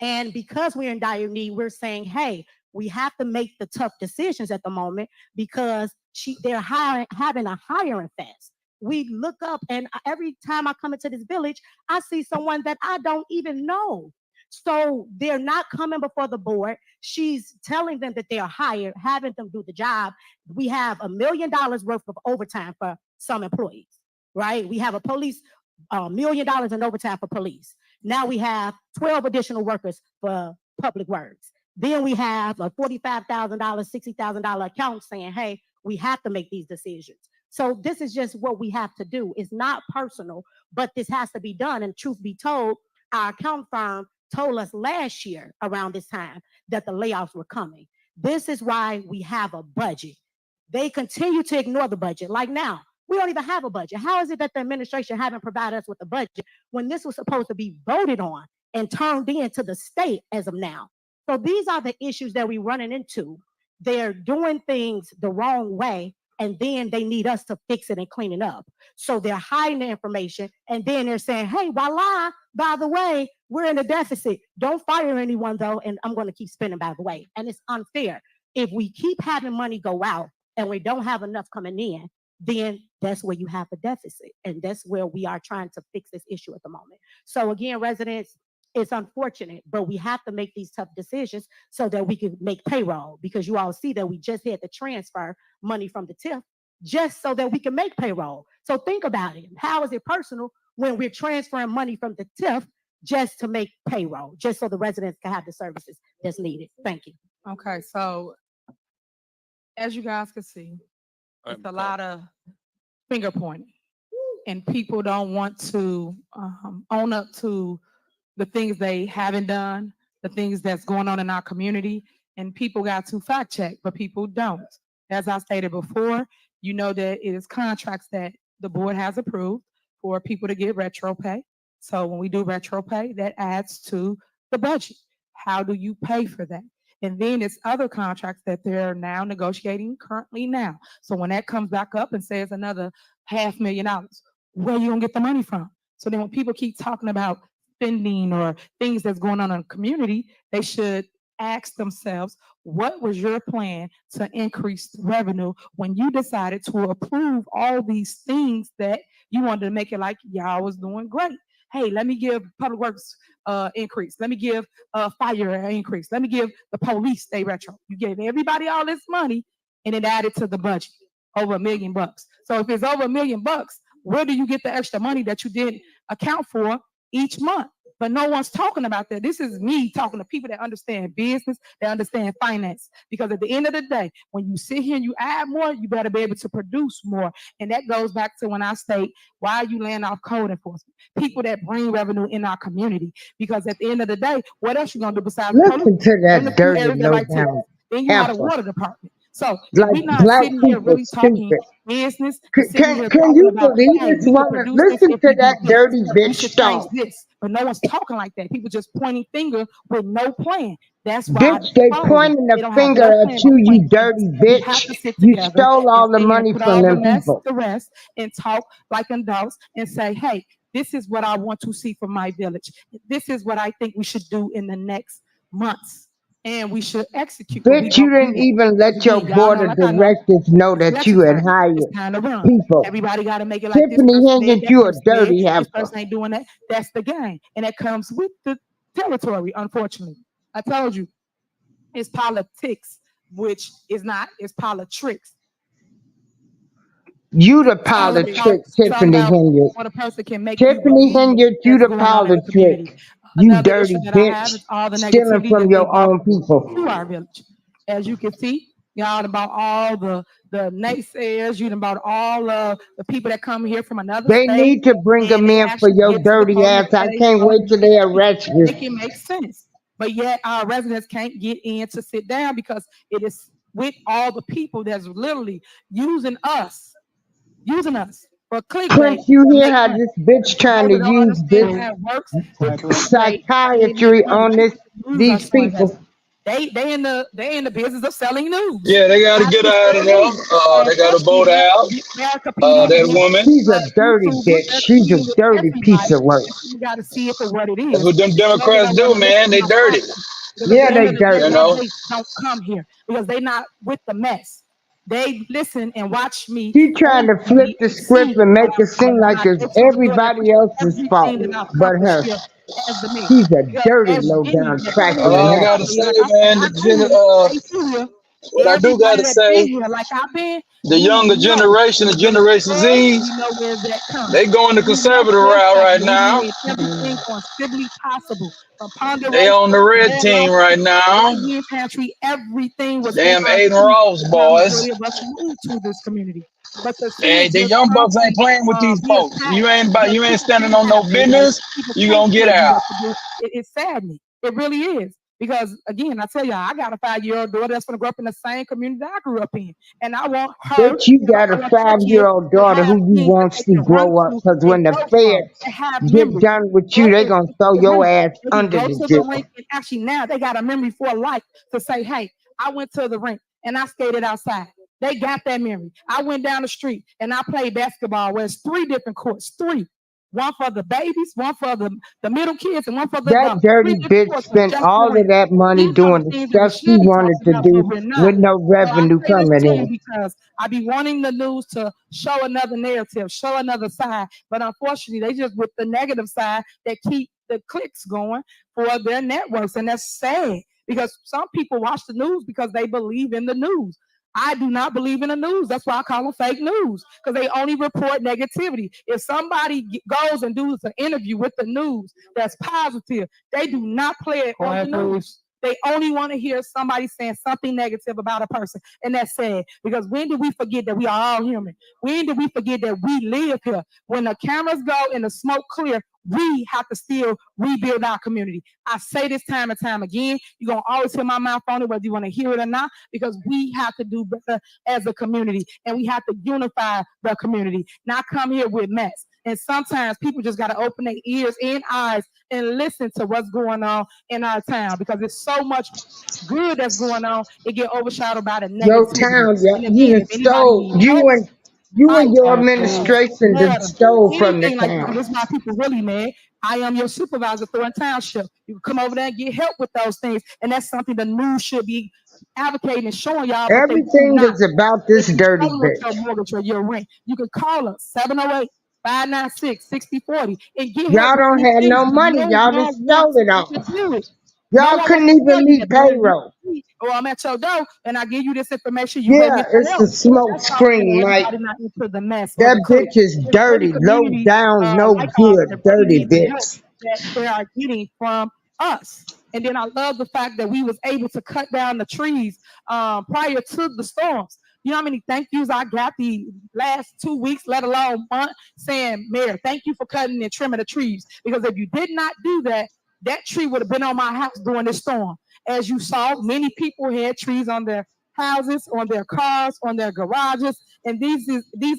And because we're in dire need, we're saying, hey, we have to make the tough decisions at the moment because they're having a hiring fest. We look up, and every time I come into this village, I see someone that I don't even know. So they're not coming before the board. She's telling them that they are hired, having them do the job. We have $1 million worth of overtime for some employees, right? We have a police, $1 million in overtime for police. Now we have 12 additional workers for Public Works. Then we have a $45,000, $60,000 account saying, hey, we have to make these decisions. So this is just what we have to do. It's not personal, but this has to be done. And truth be told, our account firm told us last year around this time that the layoffs were coming. This is why we have a budget. They continue to ignore the budget. Like now, we don't even have a budget. How is it that the administration haven't provided us with a budget when this was supposed to be voted on and turned into the state as of now? So these are the issues that we're running into. They're doing things the wrong way, and then they need us to fix it and clean it up. So they're hiding the information, and then they're saying, hey, voila, by the way, we're in a deficit. Don't fire anyone, though, and I'm going to keep spending, by the way. And it's unfair. If we keep having money go out and we don't have enough coming in, then that's where you have a deficit. And that's where we are trying to fix this issue at the moment. So again, residents, it's unfortunate, but we have to make these tough decisions so that we can make payroll, because you all see that we just had to transfer money from the TIF just so that we can make payroll. So think about it. How is it personal when we're transferring money from the TIF just to make payroll, just so the residents can have the services that's needed? Thank you. Okay, so as you guys can see, it's a lot of finger pointing. and people don't want to own up to the things they haven't done, the things that's going on in our community, and people got to fact check, but people don't. As I stated before, you know that it is contracts that the board has approved for people to get retro pay. So when we do retro pay, that adds to the budget. How do you pay for that? And then it's other contracts that they're now negotiating currently now. So when that comes back up and says another $500,000, where you gonna get the money from? So then when people keep talking about spending or things that's going on in the community, they should ask themselves, what was your plan to increase the revenue when you decided to approve all these things that you wanted to make it like y'all was doing great? Hey, let me give public works increase. Let me give fire an increase. Let me give the police stay retro. You gave everybody all this money and it added to the budget over $1 million. So if it's over $1 million, where do you get the extra money that you didn't account for each month? But no one's talking about that. This is me talking to people that understand business, that understand finance. Because at the end of the day, when you sit here and you add more, you better be able to produce more. And that goes back to when I state, why are you laying off code enforcement? People that bring revenue in our community. Because at the end of the day, what else you gonna do besides the police? Listen to In the that few dirty, areas that low like Texas. down Then you have a heifer. water department. So if Like we're not black sitting here people really talking stupid. business, Can, sitting can, here can talking you about, believe hey, this we can woman? produce this Listen if to we do that this. dirty We bitch should change talk. this, but no one's talking like that. People just pointing finger with no plan. That's why Bitch, they pointing they the don't have finger no at plan, no you, plan. you dirty We have bitch. to sit You together stole and all the sit here and money put from all the them mess people. to rest and talk like adults and say, hey, this is what I want to see from my village. This is what I think we should do in the next months. And we should execute, but we Bitch, you don't do didn't that. even Because let your again, y'all board know, of like I know, directors know it's that you election had time. hired It's time to run. people. Everybody got to make it like this Tiffany person Henry, did, that you a person did. dirty This heifer. person ain't doing that. That's the game. And it comes with the territory, unfortunately. I told you, it's politics, which is not, it's politics. You the It's all about, politrick, it's all Tiffany about Henry. what a person can make you Tiffany believe Henry, you that's the going on in the politrick. community. You Another dirty issue that I have bitch. is all the Stealing negativity from that they your brought own people. to our village. As you can see, y'all about all the naysayers, you about all the people that come here from another They state need to bring and them they in for actually your get to the dirty podium and ass. I say can't all wait these till they different things. arrest you. Make it make sense. But yet our residents can't get in to sit down because it is with all the people that's literally using us for clickbait Prince, you to hear make how money. this bitch trying to People don't use understand this how it works with clickbait and they make psychiatry money. on People use these us for people. investment. They in the business of selling news. Yeah, they got to How do get you out of sell there. news? So They got to unfortunately, vote out. America PD That media, woman. She's a dirty YouTubers, bitch. they're She's a competing with dirty piece everybody, of work. and people got to see it for what it That's is. what them No, they Democrats don't want do, to listen man. to They no dirty. politics. Because at Yeah, the end they of the day, You dirty. my know. base don't come here because they not with the mess. They listen and watch me She trying on to flip TV the and see script and what make I'm it doing. seem And when like I it's go to the door, they everybody appreciate else's fault everything that I but accomplish her. here as the mayor. She's a Because dirty, as low any down, that come in crackling here, All I like I gotta heifer. say, say, like I said, man, I've been here, ain't you here? what I do Everybody gotta that been say, here, like I've been, the we younger know generation, the where it Generation was, Z, we know where that comes. they going the We left conservative this route by right now. alleviating everything civilly possible, from They on Ponderosa, the red team right Landmark, now. Right Hand Pantry, everything was in Damn our Aiden city, Ross and our boys. majority of us moved to this community. But to see Hey, it the just young bucks ain't constantly playing with these be folks. attacked because You ain't people standing can't on no have their way, business. people You can't gonna get tell you out. what to do. It's saddening. It really is. Because again, I tell y'all, I got a 5-year-old daughter that's gonna grow up in the same community that I grew up in. And I want her, Bitch, you and got I a want that kid 5-year-old to daughter have who you things that won't they see can run grow up. to Because and when the go from feds and have get memories. done with you, Go they and gonna throw get your memories. ass They can under go the to the jail. rink and actually now they got a memory for life to say, hey, I went to the rink and I skated outside. They got that memory. I went down the street and I played basketball where it's 3 different courts, 3. One for the babies, one for the middle kids, and one for the That adults. 3 dirty different bitch courts with spent just the all of rink. that money These are the doing the things that we stuff she should be wanted talking to about, but do we're not. with no So I revenue say this coming to you in. because I be wanting the news to show another narrative, show another side, but unfortunately, they just with the negative side that keep the clicks going for their networks, and that's sad because some people watch the news because they believe in the news. I do not believe in the news. That's why I call them fake news because they only report negativity. If somebody goes and does an interview with the news that's positive, they do not play it on the news. They only want to hear somebody saying something negative about a person. And that's sad, because when did we forget that we are all human? When did we forget that we live here? When the cameras go and the smoke clear, we have to still rebuild our community. I say this time and time again. You're going to always hear my mouth on it, whether you want to hear it or not, because we have to do better as a community, and we have to unify the community, not come here with mess. And sometimes people just got to open their ears and eyes and listen to what's going on in our town, because there's so much good that's going on. It get overshadowed by the Your negativity. town, And you again, done if anybody stole, needs help, you and your iPhones, administration done water, stole from the anything like that. town. That's why people really mad. I am your supervisor, Thornton Township. You can come over there and get help with those things. And that's something the news should be advocating and showing y'all, but they do Everything not. is about If this you're dirty struggling with your bitch. mortgage or your rent, you can call us 708-596-6040 and get help Y'all with don't these have things. no But money. no Y'all done one wants stole it to all. do it. No Y'all one couldn't wants to tell even you meet that. But when you payroll. see, or I'm at your door and I give you this information, you ready Yeah, to it's help. the smoke That's all saying screen, Mike. everybody not into the mess or That the clear. bitch is There's certain dirty, low communities down, no like ours good, that really dirty need the help bitch. that they are getting from us. And then I love the fact that we was able to cut down the trees prior to the storms. You know how many thank yous I got the last 2 weeks, let alone month, saying, Mayor, thank you for cutting and trimming the trees. Because if you did not do that, that tree would have been on my house during this storm. As you saw, many people had trees on their houses, on their cars, on their garages, and these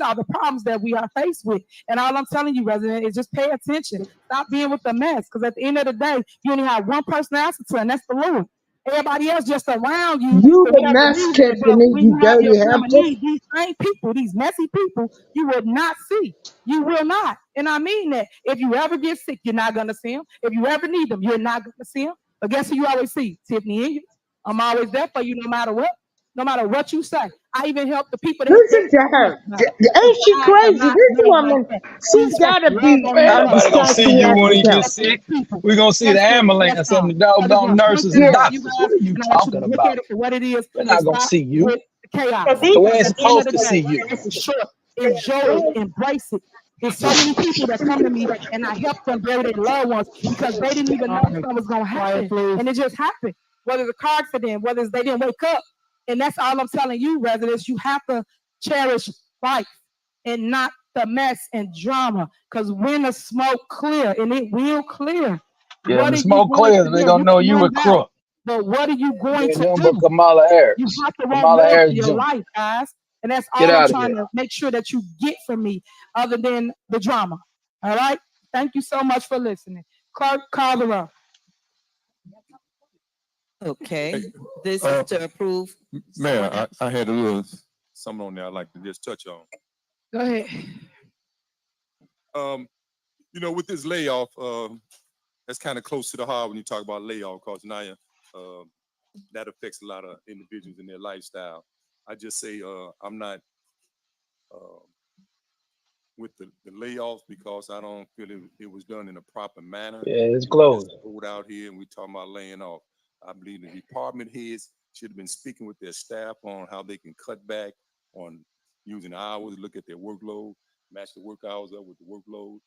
are the problems that we are faced with. And all I'm telling you, resident, is just pay attention. Stop being with the mess, because at the end of the day, you only have one person to answer to, and that's the Lord. Everybody else just around you You for the whatever mess, reason, but Tiffany, when you you have your dirty time of heifer. need, these same people, these messy people, you will not see. You will not. And I mean that. If you ever get sick, you're not going to see them. If you ever need them, you're not going to see them. But guess who you always see? Tiffany and you. I'm always there for you no matter what. No matter what you say. I even help the people that Listen to her. because Ain't she I am crazy? not This made like woman, that. she We supposed to gotta love be on Man, each ain't other. nobody gonna see Support you when and you get psychiatric. respect sick. people. We're gonna see the That's it. That's ambulance and all. the I just doggone want to point nurses that and out to Yeah. you doctors. What guys, are you and I want you to talking look at about? it for what it is We're and not gonna stop see you. with the chaos. We Because ain't at the end of supposed the to see day, you. life is short. Enjoy it. Embrace it. There's so many people that come to me and I help them bury their loved ones because they didn't even know something was gonna happen. And it just happened. Whether it's a car accident, whether it's they didn't wake up. And that's all I'm telling you, residents. You have to cherish life and not the mess and drama. Because when the smoke clear, and it will clear, Yeah, what when are you smoke going clears, to they do? gonna You know can you run a back, crook. but what are you You going ain't to nothing but do? Kamala You Harris. have to want Kamala more Harris for your Jr. life, guys. And that's Get all I'm out of trying here. to make sure that you get from me, other than the drama. All right? Thank you so much for listening. Clerk, call the roll. Okay, this is to approve. Mayor, I had a little something on there I'd like to just touch on. Go ahead. With this layoff, that's kind of close to the heart when you talk about layoff, because now that affects a lot of individuals in their lifestyle. I just say I'm not uh, with the layoffs because I don't feel it was done in a proper manner. Yeah, it's It was closed. just pulled out here and we talking about laying off. I believe the department heads should have been speaking with their staff on how they can cut back on using hours, look at their workload, match the work hours up with the workload.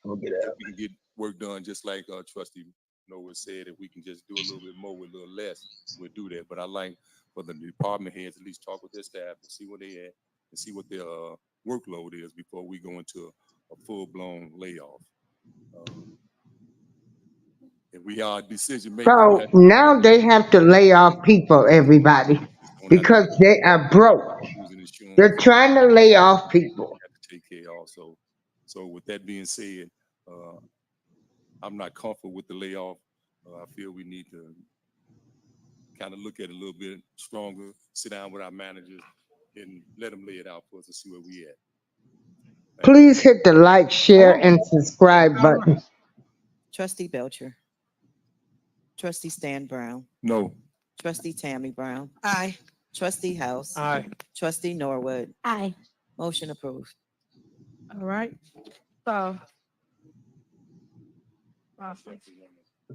We'll get If out. we can get work done, just like Trustee Noah said, if we can just do a little bit more with a little less, we'll do that. But I like for the department heads at least talk with their staff and see where they at and see what their workload is before we go into a full-blown layoff. If we are decision makers, we So have to now they have to lay off people, everybody, just don't have to because they are broke. using insurance. They're trying to lay off people. Have to take care also. So with that being said, I'm not comfortable with the layoff. I feel we need to kind of look at it a little bit stronger, sit down with our managers and let them lay it out for us to see where we at. Please hit the like, All share, right. and subscribe Call the roll. button. Trustee Belcher. Trustee Stan Brown. No. Trustee Tammy Brown. Aye. Trustee House. Aye. Trustee Norwood. Aye. Motion approved. All right. So,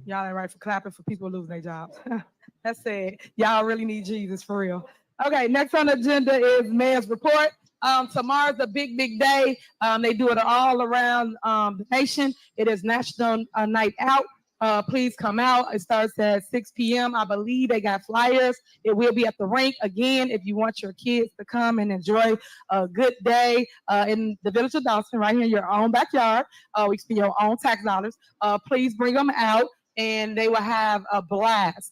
y'all ain't right for clapping for people losing their jobs. That's it. Y'all really need Jesus for real. Okay, next on the agenda is mayor's report. Tomorrow's a big, big day. They do it all around the nation. It is National Night Out Please come out. It starts at 6 p.m. I believe they got flyers. It will be at the rink. Again, if you want your kids to come and enjoy a good day in the village of Dolton, right here in your own backyard, we spend your own tax dollars. Please bring them out and they will have a blast.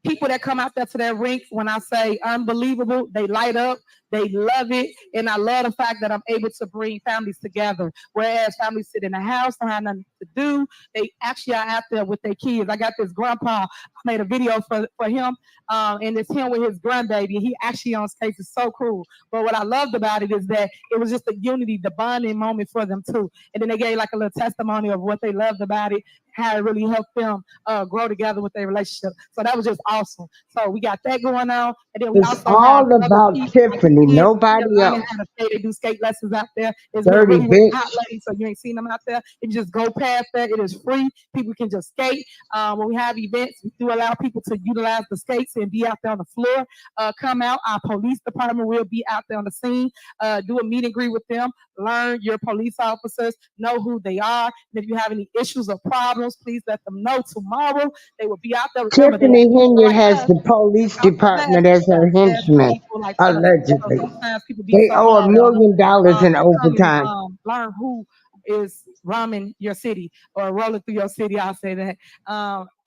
People that come out there to that rink, when I say unbelievable, they light up, they love it, and I love the fact that I'm able to bring families together. Whereas families sit in the house, don't have nothing to do, they actually are out there with their kids. I got this grandpa, I made a video for him, and it's him with his grandbaby. He actually on skates. It's so cool. But what I loved about it is that it was just the unity, the bonding moment for them too. And then they gave like a little testimony of what they loved about it, how it really helped them grow together with their relationship. So that was just awesome. So we got that going on, and then we It's also have all other about people like Tiffany, kids. They're nobody learning else. how to skate. They do skate lessons out there. It's been Dirty really, really hot bitch. lately, so you ain't seen them out there. If you just go past that, it is free. People can just skate. When we have events, we do allow people to utilize the skates and be out there on the floor. Come out. Our police department will be out there on the scene. Do a meet and greet with them. Learn your police officers. Know who they are. And if you have any issues or problems, please let them know tomorrow. They will be out there. Remember, they are Tiffany people Henry like has us the police out the mess department as her as henchman, people like us. So allegedly. sometimes people be They so owe hard $1 million in to come and overtime. learn who is roaming your city or rolling through your city. I'll say that.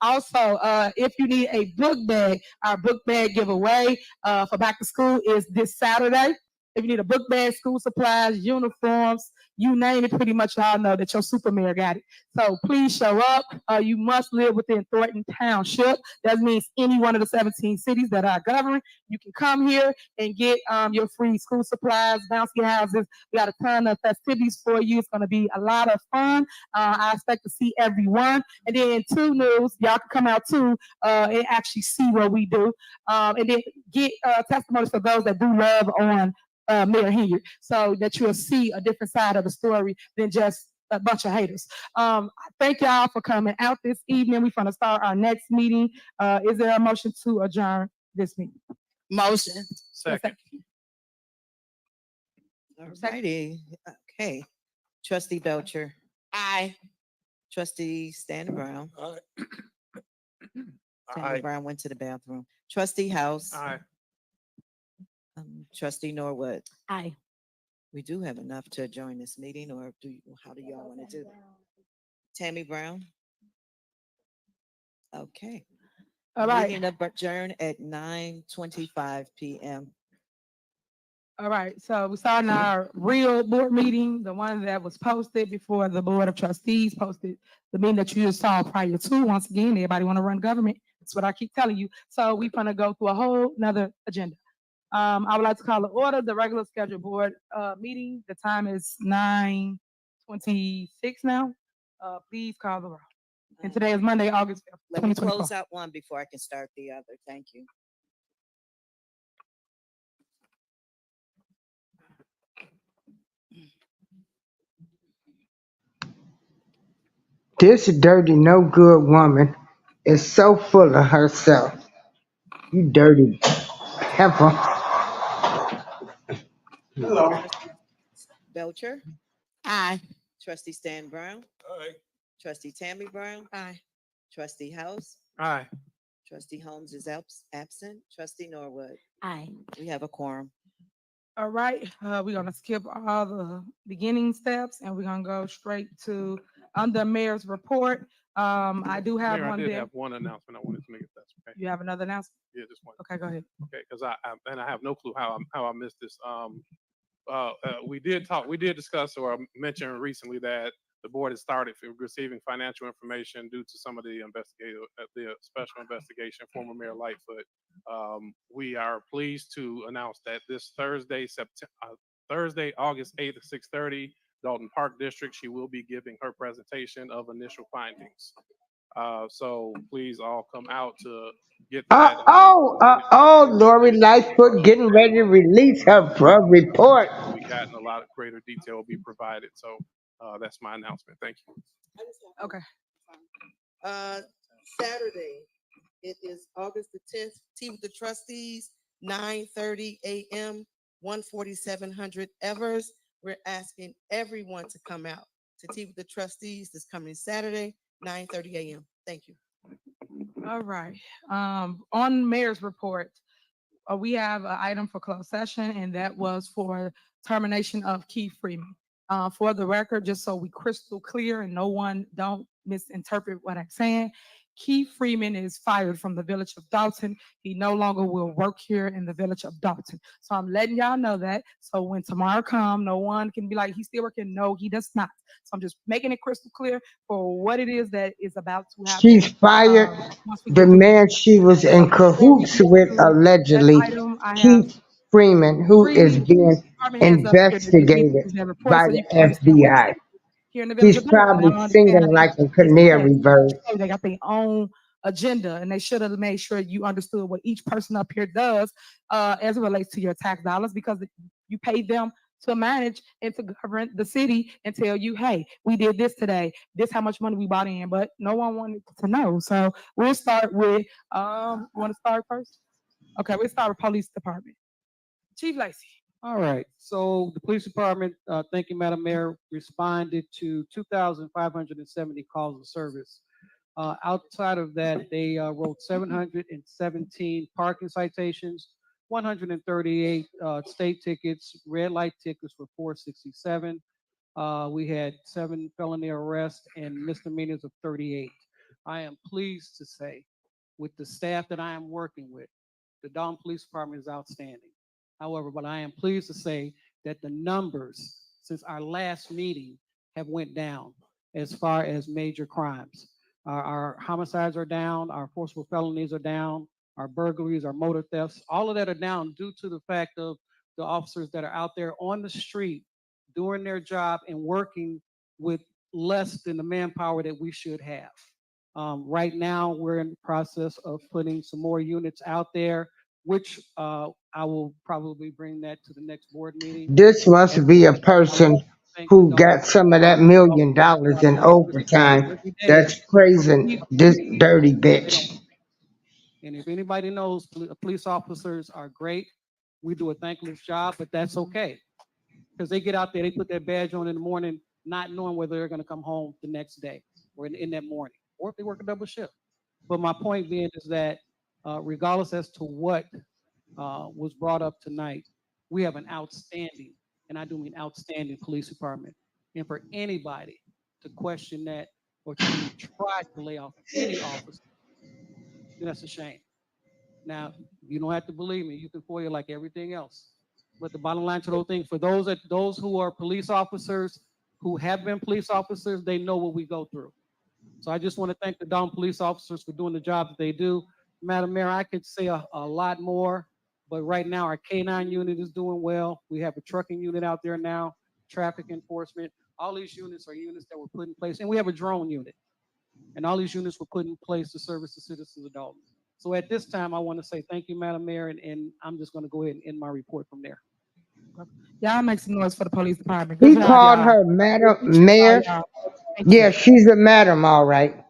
Also, if you need a book bag, our book bag giveaway for back to school is this Saturday. If you need a book bag, school supplies, uniforms, you name it, pretty much y'all know that your super mayor got it. So please show up. You must live within Thornton Township. That means any one of the 17 cities that are governed. You can come here and get your free school supplies, bouncy houses. We got a ton of festivities for you. It's going to be a lot of fun. I expect to see everyone. And then two news, y'all can come out too and actually see what we do. And then get testimonies for those that do love on Mayor Hilliard, so that you'll see a different side of the story than just a bunch of haters. Thank y'all for coming out this evening. We're going to start our next meeting. Is there a motion to adjourn this meeting? Motion. Second. Alrighty, okay. Trustee Belcher, Aye. trustee Stanley Brown. Stanley Aye. Brown went to the bathroom. Trustee House, Aye. trustee Norwood. Aye. We do have enough to join this meeting, or how do y'all want to do that? Tammy Brown? Okay. All right. Meeting adjourned at 9:25 p.m. All right, so we're starting our real board meeting, the one that was posted before the Board of Trustees posted the meeting that you just saw prior to. Once again, everybody want to run government. That's what I keep telling you. So we're gonna go through a whole nother agenda. I would like to call to order the regular scheduled board meeting. The time is 9:26 now. Please call the roll. And today is Monday, August 5th, Let me 2024. close out one before I can start the other. Thank you. This dirty, no good woman is so full of herself. You dirty heifer. Hello. Belcher, Aye. trustee Stan Brown, Aye. trustee Tammy Brown, Aye. trustee House, Aye. trustee Holmes is absent, trustee Norwood. Aye. We have a quorum. All right, we're gonna skip all the beginning steps and we're gonna go straight to under mayor's report. I do have Mayor, I one did there. have one announcement I wanted to make, if that's okay. You have another announcement? Yeah, just one. Okay, go ahead. Okay, because I have no clue how I missed this. We did discuss or mention recently that the board has started receiving financial information due to some of the the special investigation, former Mayor Lightfoot. We are pleased to announce that this Thursday, August 8th at 6:30, Dolton Park District, she will be giving her presentation of initial findings. So please all come out to get that. Lori Lightfoot getting ready to release her report. We got in a lot of greater detail will be provided. So that's my announcement. Thank you. Okay. Saturday, it is August the 10th, Tea with the Trustees, 9:30 a.m., 14700 Evers. We're asking everyone to come out to Tea with the Trustees this coming Saturday. 9:30 a.m. Thank you. All right. On mayor's report, we have an item for closed session, and that was for termination of Keith Freeman. For the record, just so we crystal clear and no one don't misinterpret what I'm saying, Keith Freeman is fired from the village of Dolton. He no longer will work here in the village of Dolton. So I'm letting y'all know that. So when tomorrow come, no one can be like, he's still working. No, he does not. So I'm just making it crystal clear for what it is that is about to happen. She's fired Once we the get through this. man she was in Before we cahoots get with, to that allegedly, item, I have Keith Freeman, who is Bree, being department heads up here to give me investigated their report by so the you can understand what FBI. here in the village He's of Dolton. I probably don't understand how singing like a this is canary bird. they got their own agenda, and they should have made sure you understood what each person up here does as it relates to your tax dollars, because you pay them to manage and to govern the city and tell you, hey, we did this today. This how much money we bought in, but no one wanted to know. So we'll start with you want to start first? Okay, we'll start with police department. Chief Lacy. All right, so the police department, thank you, Madam Mayor, responded to 2,570 calls of service. Outside of that, they wrote 717 parking citations, 138 state tickets, red light tickets for 467. We had 7 felony arrests and misdemeanors of 38. I am pleased to say, with the staff that I am working with, the Dalton Police Department is outstanding. However, but I am pleased to say that the numbers since our last meeting have went down as far as major crimes. Our homicides are down, our forcible felonies are down, our burglaries, our motor thefts, all of that are down due to the fact of the officers that are out there on the street doing their job and working with less than the manpower that we should have. Right now, we're in the process of putting some more units out there, which I will probably bring that to the next board meeting. This must be a person who got some of that $1 million in overtime. That's praising this dirty bitch. And if anybody knows, police officers are great. We do a thankless job, but that's okay. Because they get out there, they put their badge on in the morning, not knowing whether they're going to come home the next day or in that morning, or if they work a double shift. But my point being is that regardless as to what was brought up tonight, we have an outstanding, and I do mean outstanding, police department. And for anybody to question that or to even try to lay off any officer, that's a shame. Now, you don't have to believe me. You can FOIA like everything else. But the bottom line to the whole thing, for those who are police officers, who have been police officers, they know what we go through. So I just want to thank the Dalton police officers for doing the job that they do. Madam Mayor, I could say a lot more, but right now our K9 unit is doing well. We have a trucking unit out there now, traffic enforcement. All these units are units that were put in place, and we have a drone unit. And all these units were put in place to service the citizens of Dalton. So at this time, I want to say thank you, Madam Mayor, and I'm just going to go ahead and end my report from there. Y'all make some noise for the police department. He Good job, called y'all. her Madam Good job, Mayor. y'all. Thank Yeah, you. she's a madam, all right.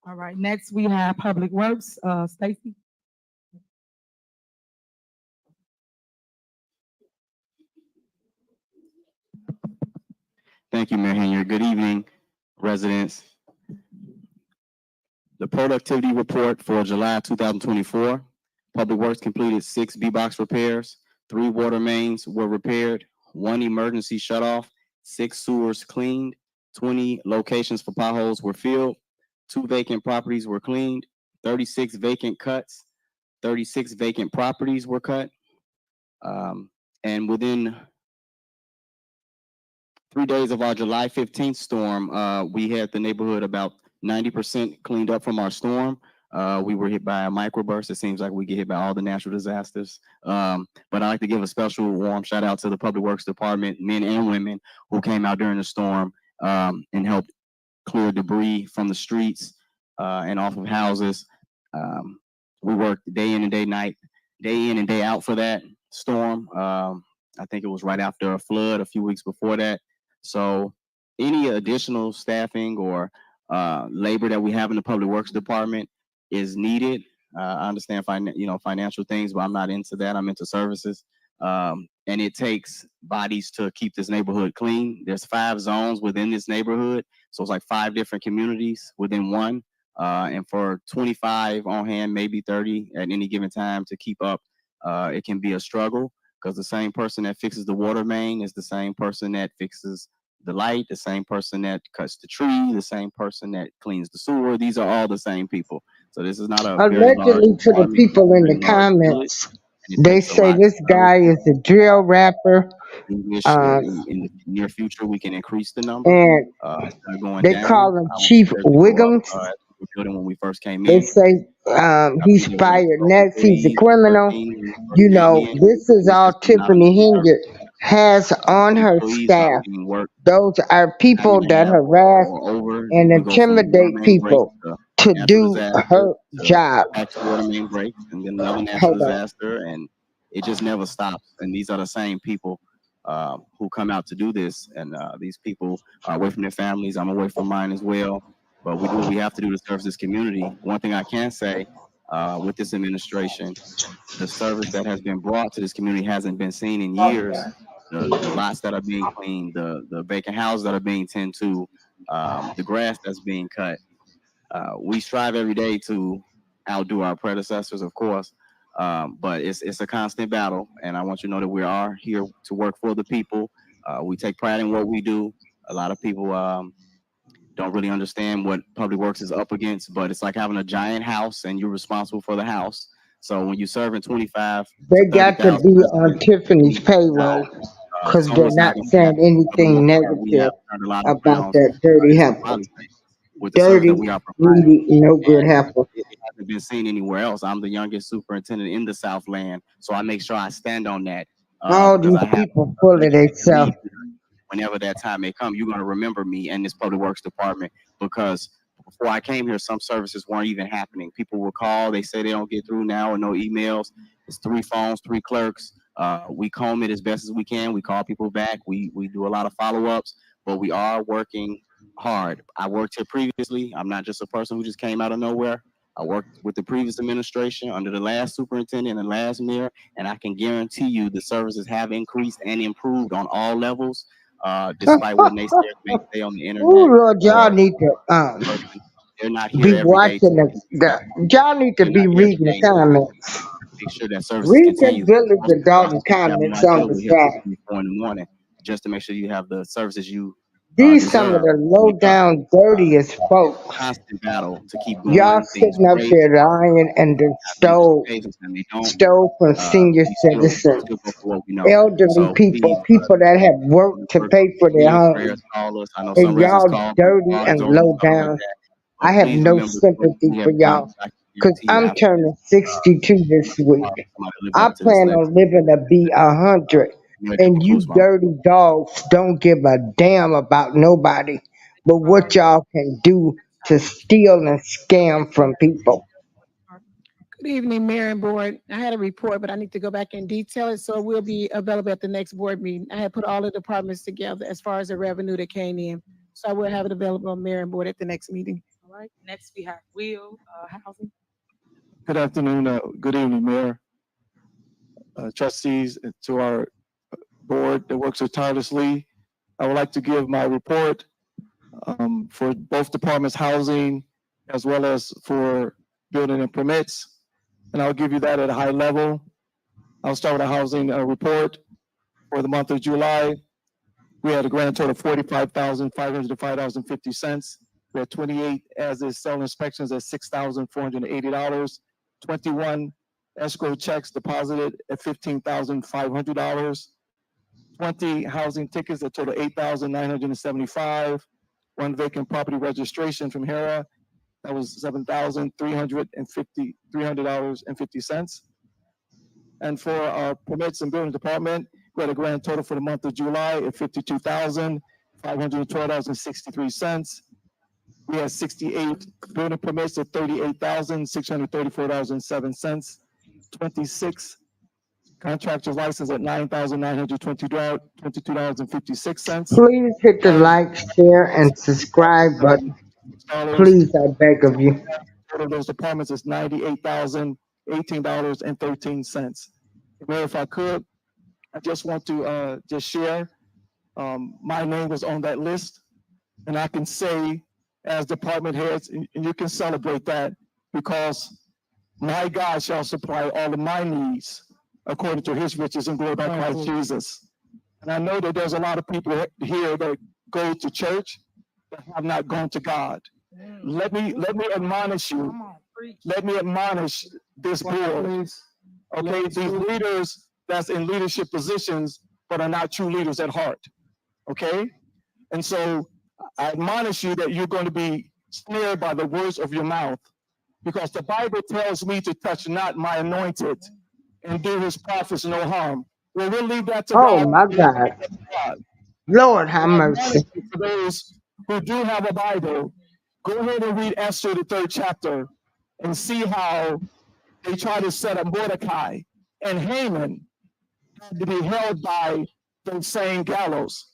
All right, next we have Public Works, Stacy. Thank you, Mayor Henry. Good evening, residents. The productivity report for July 2024. Public Works completed 6 B-box repairs, 3 water mains were repaired, 1 emergency shutoff, 6 sewers cleaned, 20 locations for potholes were filled, 2 vacant properties were cleaned, 36 vacant cuts, 36 vacant properties were cut. And within 3 days of our July 15th storm, we had the neighborhood about 90% cleaned up from our storm. We were hit by a microburst. It seems like we get hit by all the natural disasters. But I'd like to give a special warm shout out to the Public Works Department, men and women who came out during the storm and helped clear debris from the streets and off of houses. We worked day in and day out for that storm. I think it was right after a flood a few weeks before that. So any additional staffing or labor that we have in the Public Works Department is needed. I understand financial things, but I'm not into that. I'm into services. And it takes bodies to keep this neighborhood clean. There's 5 zones within this neighborhood, so it's like 5 different communities within one. And for 25 on hand, maybe 30 at any given time to keep up, it can be a struggle because the same person that fixes the water main is the same person that fixes the light, the same person that cuts the tree, the same person that cleans the sewer. These are all the same people. So this is not a very large Allegedly, to the department, it's people a in very the large village, comments, and it they takes a say lot to this service guy it. is a drill rapper, We wish uh, in the near future we can increase the number and instead of going they down. call him I want Chief theirs to go up. Wiggums. As we were building when we first came They in, say I he's believe there was fired 12 next. He's a employees on the first criminal. team when we first You came know, in, this is and it's all just not Tiffany enough service. Hingett has on The her employees are staff. being worked Those are time people and a that half harass or over. and We go from water intimidate main breaks people to to natural do disaster her to job. back to water main breaks and then another natural Hold on. disaster, and it just never stops. And these are the same people who come out to do this, and these people are away from their families. I'm away from mine as well, but we do what we have to do to serve this community. One thing I can say with this administration, the service that has been brought to this community hasn't been seen in years. The lots that are being cleaned, the vacant houses that are being tended to, the grass that's being cut. We strive every day to outdo our predecessors, of course, but it's a constant battle. And I want you to know that we are here to work for the people. We take pride in what we do. A lot of people don't really understand what public works is up against, but it's like having a giant house and you're responsible for the house. So when you're serving 25 to They got to 30,000 be on residents at any Tiffany's given payroll time, because they're someone's not not going to be saying happy. For the anything most part, we negative have turned a lot of about grounds that dirty in heifer. Smiley State with the service that Dirty, we are providing, greedy, no good and heifer. it hasn't been seen anywhere else. I'm the youngest superintendent in the Southland, so I make sure I stand on that All because these I have people full of legacy to themselves. leave whenever that time may come. You're going to remember me and this public works department because before I came here, some services weren't even happening. People will call, they say they don't get through now or no emails. It's 3 phones, 3 clerks. We comb it as best as we can. We call people back. We do a lot of follow-ups, but we are working hard. I worked here previously. I'm not just a person who just came out of nowhere. I worked with the previous administration under the last superintendent and the last mayor, and I can guarantee you the services have increased and improved on all levels, despite what naysayers may say on the Oh internet Lord, y'all or need to in person. They're not here be every day to watching y'all need to they're be not here every reading the day to comments. make sure that services Read the continue. village Most of people, I Dolton suspect, have no comments on idea the we're here till side. 3, 4 in the morning just to make sure you have the services you These some of deserve. the low We down dirtiest folks. constant battle to keep Y'all going. Things sitting up break, there lying and the have miscommunications, and they don't. stole from senior We still citizens, go for what we know. elderly So people, please, people that have worked to pay for give me their your homes. prayers, call us. I know some And residents y'all call, but dirty guard is and over and low stuff like down. that. I But have please no remember what sympathy we for have done. y'all I can because guarantee you I'm after turning 62 this week. somebody lives I up to this plan legacy. on living to be 100. That And you concludes my dirty dogs don't give a damn about nobody but what y'all can do to steal and scam from people. Good evening, Mayor and Board. I had a report, but I need to go back and detail it, so it will be available at the next board meeting. I had put all the departments together as far as the revenue that came in. So I will have it available on Mayor and Board at the next meeting. All right, next we have Will, Housing. Good afternoon, good evening, Mayor, trustees, and to our board that works so tirelessly. I would like to give my report for both departments, housing, as well as for building and permits. And I'll give you that at a high level. I'll start with a housing report for the month of July. We had a grand total of $45,505.50. We had 28 as-is cell inspections at $6,480. 21 escrow checks deposited at $15,500. 20 housing tickets that total $8,975. 1 vacant property registration from HERA that was $7,350. And for our permits and building department, we had a grand total for the month of July of $52,512.63. We had 68 building permits at $38,634.07. 26 contractors licensed at $9,922.56. Please hit the like, share, and subscribe button. Please, I beg of you. Total of those departments is $98,018.13. Mayor, if I could, I just want to just share. My name was on that list, and I can say, as department heads, and you can celebrate that because my God shall supply all of my needs according to His riches and glory by Christ Jesus. And I know that there's a lot of people here that go to church but have not gone to God. Let me admonish you. Let me admonish this board. Okay, these leaders that's in leadership positions but are not true leaders at heart. Okay, and so I admonish you that you're going to be snared by the words of your mouth, because the Bible tells me to touch not my anointed and do His prophets no harm. Well, we'll leave that to Oh God. my God. Lord have mercy. For those who do have a Bible, go ahead and read Esther, the 3rd chapter, and see how they try to set up Mordecai and Haman to be held by those same gallows.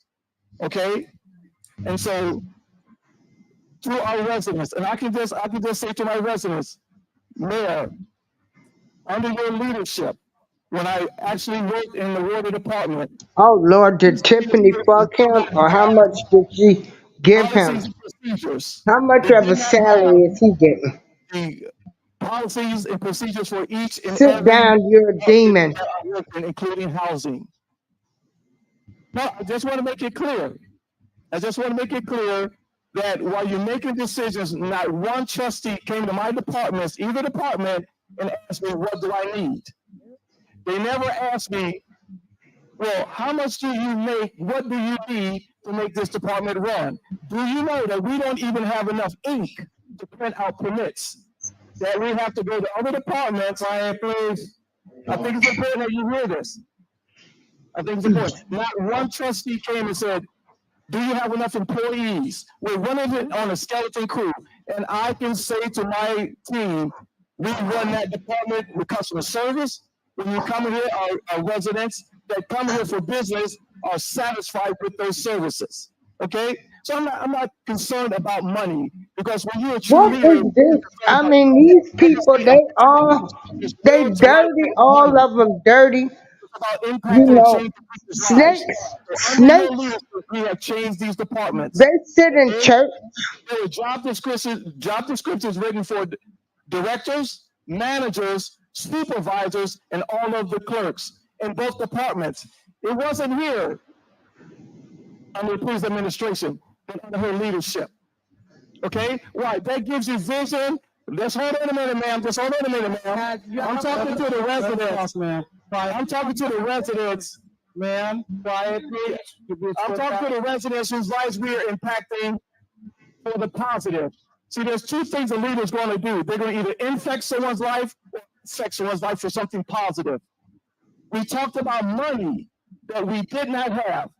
Okay? And so to our residents, and I can just say to my residents, Mayor, under your leadership, when I actually worked in the water department, Oh Lord, did Tiffany fuck him, or how much did she give him? policies and procedures. How much They of a did not have salary is he getting? the policies and procedures for each and Sit every down, you're a department demon. that I worked in, including housing. No, I just want to make it clear. I just want to make it clear that while you're making decisions, not one trustee came to my departments, either department, and asked me, what do I need? They never asked me, well, how much do you make? What do you need to make this department run? Do you know that we don't even have enough ink to print out permits? That we have to go to other departments. Please. I think it's important that you hear this. I think it's important. Not one trustee came and said, do you have enough employees? We're running it on a skeleton crew. And I can say to my team, we run that department with customer service. When you come here, our residents that come here for business are satisfied with those services. Okay? So I'm not concerned about money, because when you're a true What leader, is this? I mean, these people, they dirty, all of them dirty. about You impacting and know, changing people's lives. snakes, So under your snakes, leadership, we have changed these departments. they sit in Okay? church. There were job descriptions written for directors, managers, supervisors, and all of the clerks in both departments. It wasn't here under the police administration, but under her leadership. Okay? Right, that gives you vision. Just hold on a minute, ma'am. Just hold on a minute, ma'am. I'm talking to the residents. I'm talking to the residents. Ma'am, quietly. I'm talking to the residents whose lives we are impacting for the positive. See, there's two things a leader's going to do. They're going to either infect someone's life or affect someone's life for something positive. We talked about money that we did not have.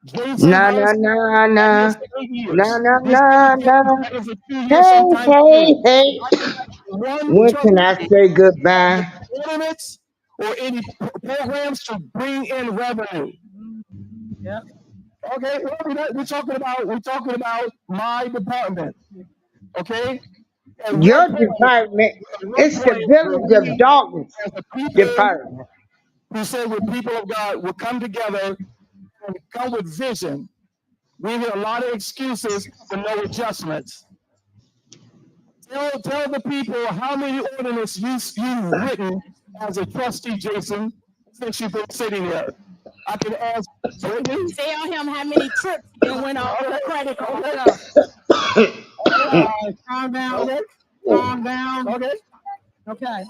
Jason Nah, nah, has nah, nah. 8 years. Nah, nah, We still nah, get nah. together for 2 years, Hey, sometimes hey, 3. hey. I don't have one When can I trustee say goodbye? ordinance or any programs to bring in revenue. Yep. Okay, well, we're talking about my department. Okay, at Your what point? department, At what it's the point will village of we, Dalton as a people department. who say we're people of God, will come together and come with vision? We hear a lot of excuses for no adjustments. Tell the people how many ordinances you've written as a trustee, Jason, since you've been sitting there. I can ask Brittany. Tell him how many trips they went on with a credit card. Calm down. Okay. Calm down. Okay. Okay.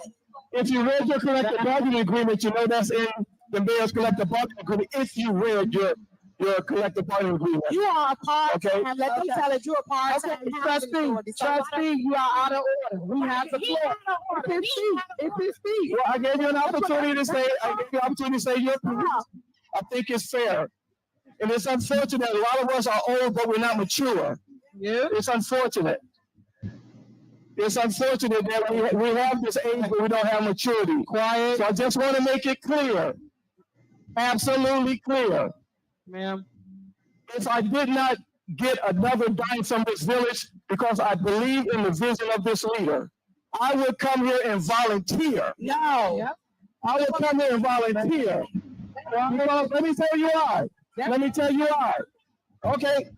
If you read your collective bargaining agreement, you know that's in the mayor's collective bargaining agreement. If you read your collective bargaining agreement. You are a part. Okay. Let them tell it. You're a part. Trustee, you are out of order. We have the floor. It's his speech. Well, I gave you an opportunity to say your piece. I think it's fair. And it's unfortunate. A lot of us are old, but we're not mature. Yeah. It's unfortunate. It's unfortunate that we have this age, but we don't have maturity. Quiet. So I just want to make it clear, absolutely clear. Ma'am. If I did not get another dime from this village because I believe in the vision of this leader, I would come here and volunteer. No. Yep. I would come here and volunteer. Because let me tell you why. Let me tell you why. Okay,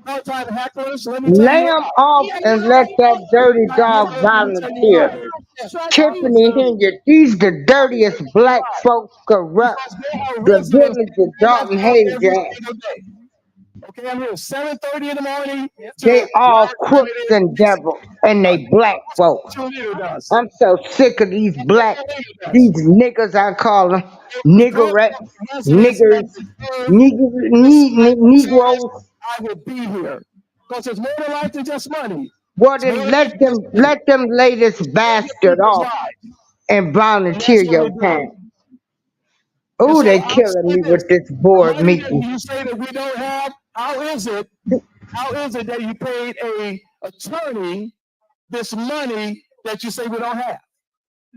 no time to heckle us. Let me tell Lay you him why. off and let that dirty dog Let me tell you volunteer. why. Tiffany Henry, these the dirtiest black folks corrupt. Because they are The residents village of in that Dalton town every Hayes, single day. Okay, I'm here 7:30 in the morning they to all whatever time crooks it and is. devils, and they black folk. That's what your leader does. I'm so sick of these black, That's what your these leader does. niggas I call them, Because niggerettes, the residents niggers, that deserve this service, negroes. I will be here. Because it's more than life than just money. Well, It's more then than life than just money. let them lay this Save your bastard people's off lives. and And that's volunteer what your we do. time. And Oh, so they I'll killing say me this, with this the board money that meeting. you say that we don't have, how is it that you paid a attorney this money that you say we don't have?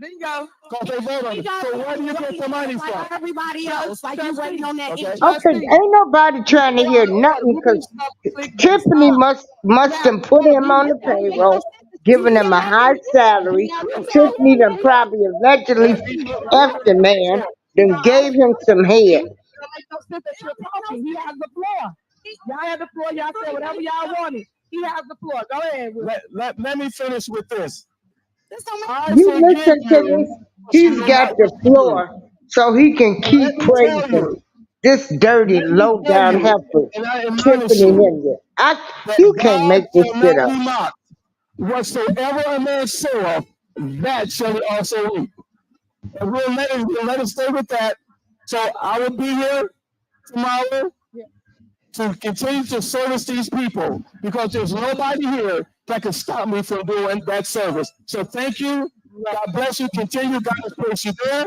Bingo. Because they vote on it. So where do you get the money from? Like everybody else, like you waiting on that. Okay. Okay, ain't nobody trying to hear nothing because Tiffany must have put him on the payroll, giving him a high salary. Tiffany done probably allegedly effed the man, then gave him some head. He has the floor. Y'all have the floor. Y'all say whatever y'all wanted. He has the floor. Go ahead. Will. Let me finish with this. I You forgive listen to you, this, but you he's know got not the what you do. floor so he can And let keep me tell praising you, this dirty, let me low tell down you, heifer, and I admonish Tiffany you Henry. that You can't God make this shit cannot up. be mocked. Whatsoever a man soweth, that shall he also reap. And we'll let it stay with that. So I will be here tomorrow to continue to service these people because there's nobody here that can stop me from doing that service. So thank you. God bless you. Continue. God has placed you there.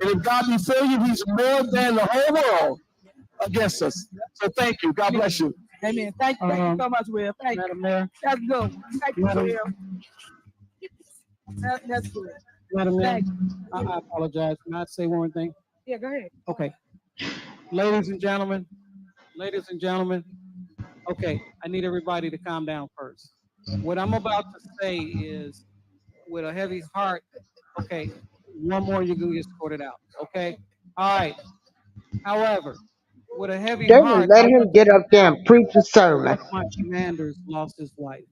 And if God be for you, he's more than the whole world against us. So thank you. God bless you. Amen. Thank you so much, Will. Thank you. Madam Mayor, That's good. Thank you, Madam, Will. That's good. Madam Mayor, Thank I apologize. Can I say one thing? Yeah, go ahead. Okay. Ladies and gentlemen, okay, I need everybody to calm down first. What I'm about to say is with a heavy heart, okay, one more, you're gonna get escorted out, okay? All right. However, with a heavy They done heart, let I him want get you up to there know and preach a one sermon. of my commanders lost his wife,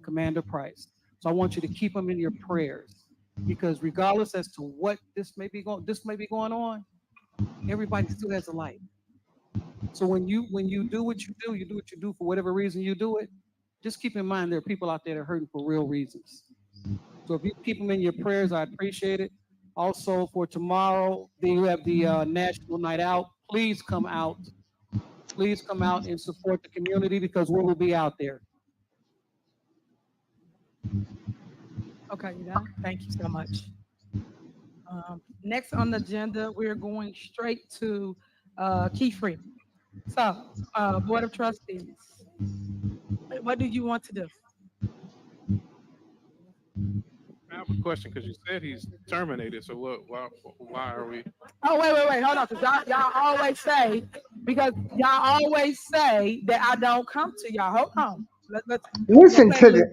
Commander Price. So I want you to keep him in your prayers because regardless as to what this may be going on, everybody still has a life. So when you do what you do for whatever reason you do it, just keep in mind there are people out there that are hurting for real reasons. So if you keep them in your prayers, I appreciate it. Also for tomorrow, you have the National Night Out. Please come out. Please come out and support the community because we will be out there. Okay, you done? Thank you so much. Next on the agenda, we're going straight to Keith Freeman. So, Board of Trustees, what do you want to do? I have a question because you said he's terminated. So why are we? Oh, wait, hold on, because y'all always say, that I don't come to y'all. Hold on. Let's Listen play to a little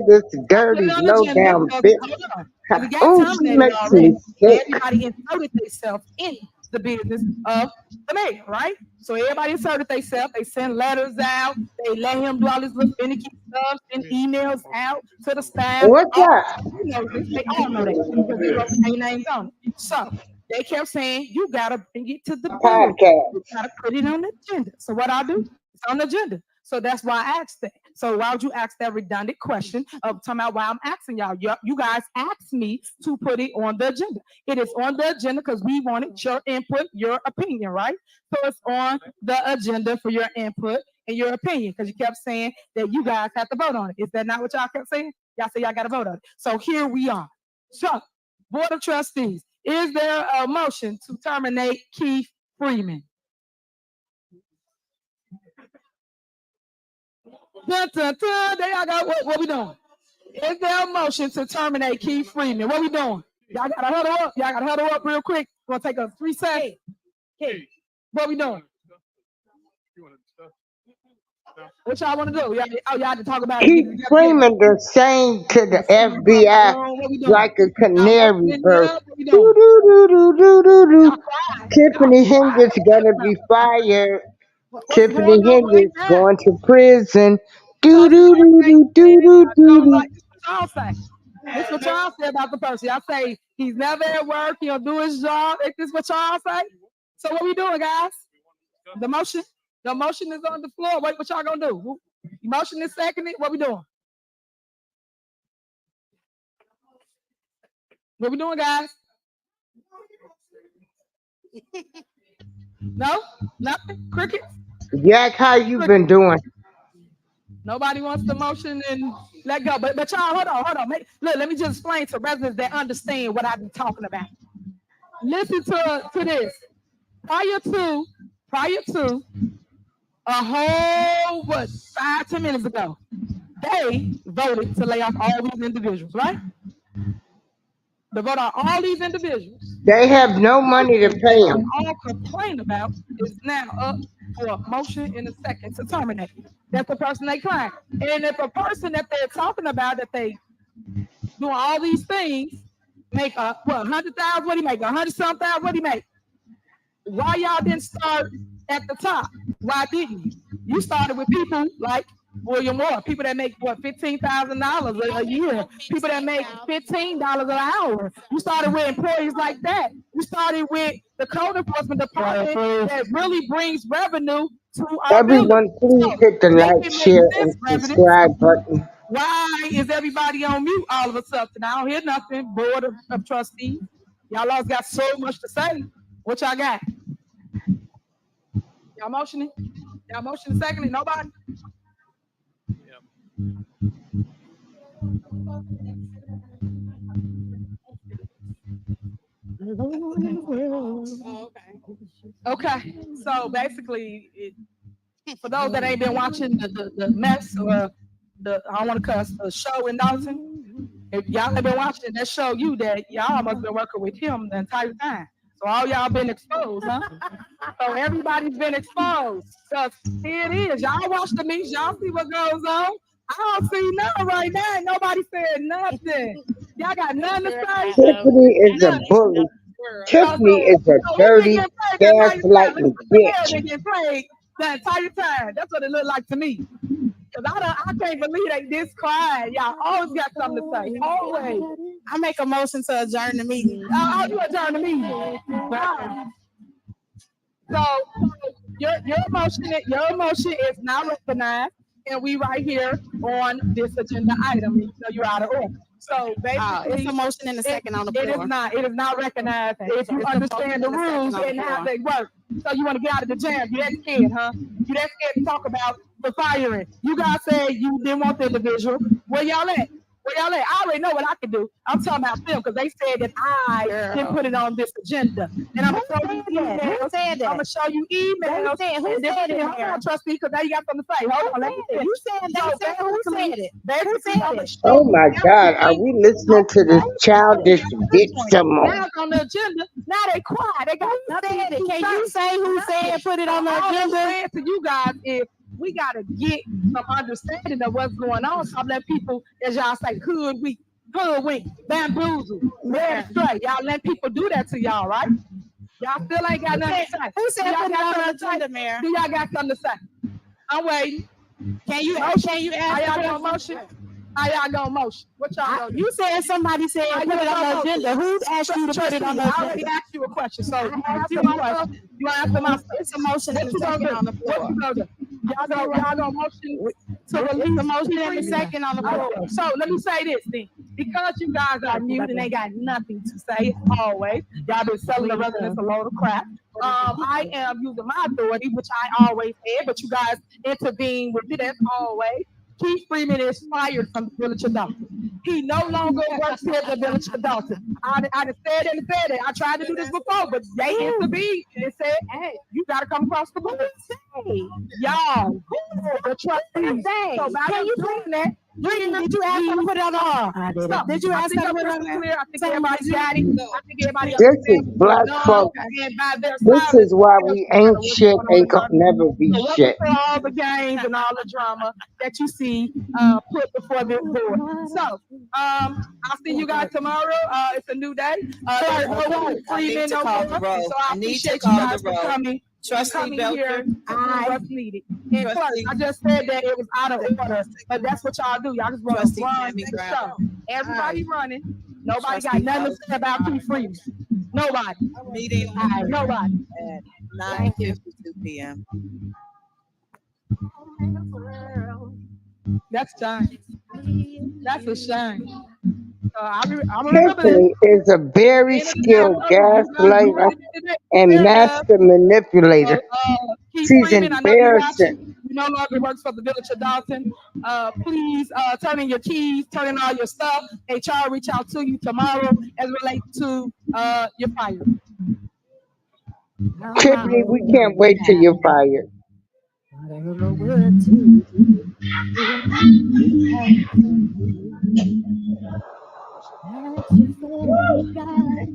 this I put dirty, it on the low agenda down because, bitch. hold on, because it got Oh, she terminated makes already. me sick. Everybody inserted themselves in the business of the mayor, right? So everybody inserted themselves. They send letters out. They let him do all this little finicky stuff, send emails out to the staff. What's All that? you know this. They all know that because they wrote their names on it. So they kept saying, you gotta bring it to the board. Podcast. You gotta put it on the agenda. So what I do, it's on the agenda. So that's why I asked that. So why would you ask that redundant question of talking about why I'm asking y'all? You guys asked me to put it on the agenda. It is on the agenda because we wanted your input, your opinion, right? So it's on the agenda for your input and your opinion because you kept saying that you guys have to vote on it. Is that not what y'all kept saying? Y'all say y'all got to vote on it. So here we are. So, Board of Trustees, is there a motion to terminate Keith Freeman? Dun, dun, dun. There y'all go. What we doing? Is there a motion to terminate Keith Freeman? What we doing? Y'all gotta huddle up. Y'all gotta huddle up real quick. We're gonna take a 3 seconds. Hey, what we doing? What y'all want to do? Y'all had to talk about it. Keep Freeman the same to the FBI What we doing? like a Y'all canary motion in bird. here? What we Do doing? do do do do do do. Tiffany Hender's gonna be fired. What's Tiffany going on right Hender's now? going to prison. Do Because the do person do ain't do do do I do don't do. like this what y'all say. This what y'all say about the person. Y'all say he's never at work, he don't do his job. Is this what y'all say? So what we doing, guys? The motion is on the floor. What y'all gonna do? Motion is seconded. What we doing? What we doing, guys? No? Nothing? Crickets? Yak, how you been doing? Nobody wants the motion and let go. But y'all, hold on. Look, let me just explain to residents that understand what I've been talking about. Listen to this. Prior to a whole 5-10 minutes ago, they voted to lay off all these individuals, right? They vote on all these individuals. They have no money to pay That them. we all complain about is now up for a motion in a second to terminate. That's the person they claim. And if a person that they're talking about that they doing all these things make 100,000, what do you make? 100-something thousand, what do you make? Why y'all didn't start at the top? Why didn't you? You started with people like William Moore, people that make $15,000 a year, people that make $15 an hour. You started with employees like that. You started with the code enforcement department that really brings revenue to our village. Everyone, please So hit the make like, it share, make and sense, residents. subscribe button. Why is everybody on mute all of a sudden? I don't hear nothing. Board of trustees. Y'all all got so much to say. What y'all got? Y'all motioning? Y'all motioning secondly? Nobody? Okay. So basically, for those that ain't been watching the mess or I don't want to cuss, the show in Dolton, if y'all have been watching, that show you that y'all must been working with him the entire time. So all y'all been exposed, huh? So everybody's been exposed. So here it is. Y'all watch the meetings. Y'all see what goes on. I don't see nothing right now. Nobody said nothing. Y'all got nothing to say. Tiffany is a bully. Tiffany is a So who been dirty, getting played the entire time? gaslighting The mayor bitch. been getting played the entire time. That's what it looked like to me. Cause I can't believe they this quiet. Y'all always got something to say. Always. I make a motion to adjourn the meeting. Oh, you adjourn the meeting. Wow. So your emotion is not recognized, and we right here on this agenda item. You know you're out of order. So basically, It's a motion and a second on the it floor. is not recognized if you understand the rules and how they work. So you want to get out of the jam. You that scared, huh? You that scared to talk about the firing. You guys said you didn't want the individual. Where y'all at? Where y'all at? I already know what I can do. I'm talking about them because they said that I didn't put it on this agenda. And I'm gonna show you emails. I'm gonna show you emails. Who said it? Hold on, trustee, because now you got something to say. Hold on, let me finish. You said they said who said it? Basically, I'm gonna show Oh you my God, are everything. we listening to this childish bitch some more? Now it's on the agenda. Now they quiet. They got nothing Said it. to Can say. you say who said put it on the All I'm agenda? saying to you guys is we gotta get some understanding of what's going on. So I'm letting people, as y'all say, hoodwink, bamboozle, led astray. Y'all let people do that to y'all, right? Y'all still ain't got nothing to say. Who said Do y'all put it got on the something to say? agenda, Mayor? Do y'all got something to say? I'm waiting. Can you How ask y'all the gonna motion? How y'all gonna motion? What y'all gonna do? You said somebody said How put y'all it on gonna the motion? agenda. Who asked you to put it on the I already agenda? asked you a question, so you I ask asked me you a question. You answer my question. It's a motion What and a you gonna second do? on the What floor. you gonna do? Y'all gonna motion to It's release a motion and a people? second on the floor. Okay, so let me say this then. Because you guys are mute and ain't got nothing to say always, y'all been selling the residents a load of crap. I am using my authority, which I always had, but you guys intervene with it as always. Keith Freeman is fired from the Village of Dolton. He no longer works here at the Village of Dolton. I just said it and said it. I tried to do this before, but they intervened and said, hey, you got to come across the board. Y'all, the trustees. So by them doing that, Brittany, did you ask her to put it on the hall? I did it. So, Did you I ask think her to I'm put it on crystal there? clear. I think Tell me, everybody did you? got it. I think everybody This is understands what's black going on. folk. And by their This silence, is why tells we you kind ain't of what's shit, going on ain't in our gonna never be so welcome shit. to all the games and all the drama that you see put before this board. So I'll see you guys tomorrow. It's a new day. There's no I Freeman need to no call more. the roll. So I I need to appreciate you call the guys for roll. coming. Trustee Coming Belcher. here to do what's needed. And clerk, Trustee, I just said that it was out of order, but that's what y'all do. Y'all just want to Trustee run Tammy the Brown. show. Everybody running. Nobody got Trustee nothing to House. say about P Freeman. Nobody. Meeting Nobody. at 9:52 p.m. That's shame. That's a shame. I remember this. Tiffany is a very End of the day, skilled look, you guys do gaslighter it today. and There, Dub. master manipulator. Keith She's Freeman, I know you're watching. embarrassing. You no longer works for the Village of Dolton. Please turn in your keys, turn in all your stuff. HR reach out to you tomorrow as relates to your fire. Tiffany, we can't wait till you're fired. I don't know what to do. That you finally got.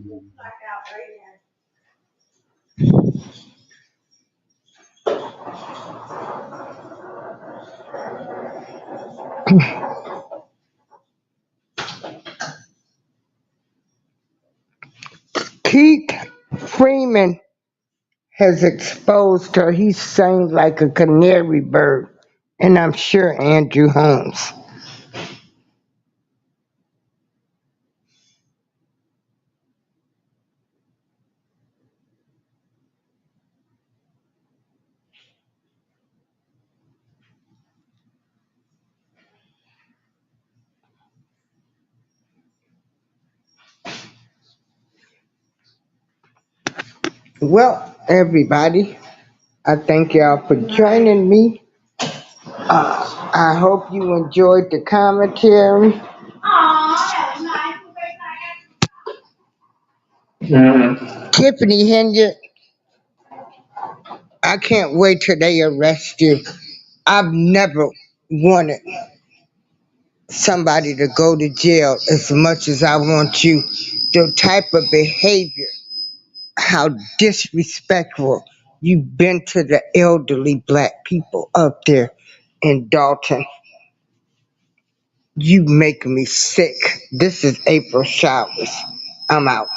Keith Freeman has exposed her. He sang like a canary bird. And I'm sure Andrew Holmes. Well, everybody, I thank y'all for joining me. I hope you enjoyed the commentary. Tiffany Henry, I can't wait till they arrest you. I've never wanted somebody to go to jail as much as I want you. The type of behavior, how disrespectful you've been to the elderly black people up there in Dolton. You make me sick. This is April Showers. I'm out.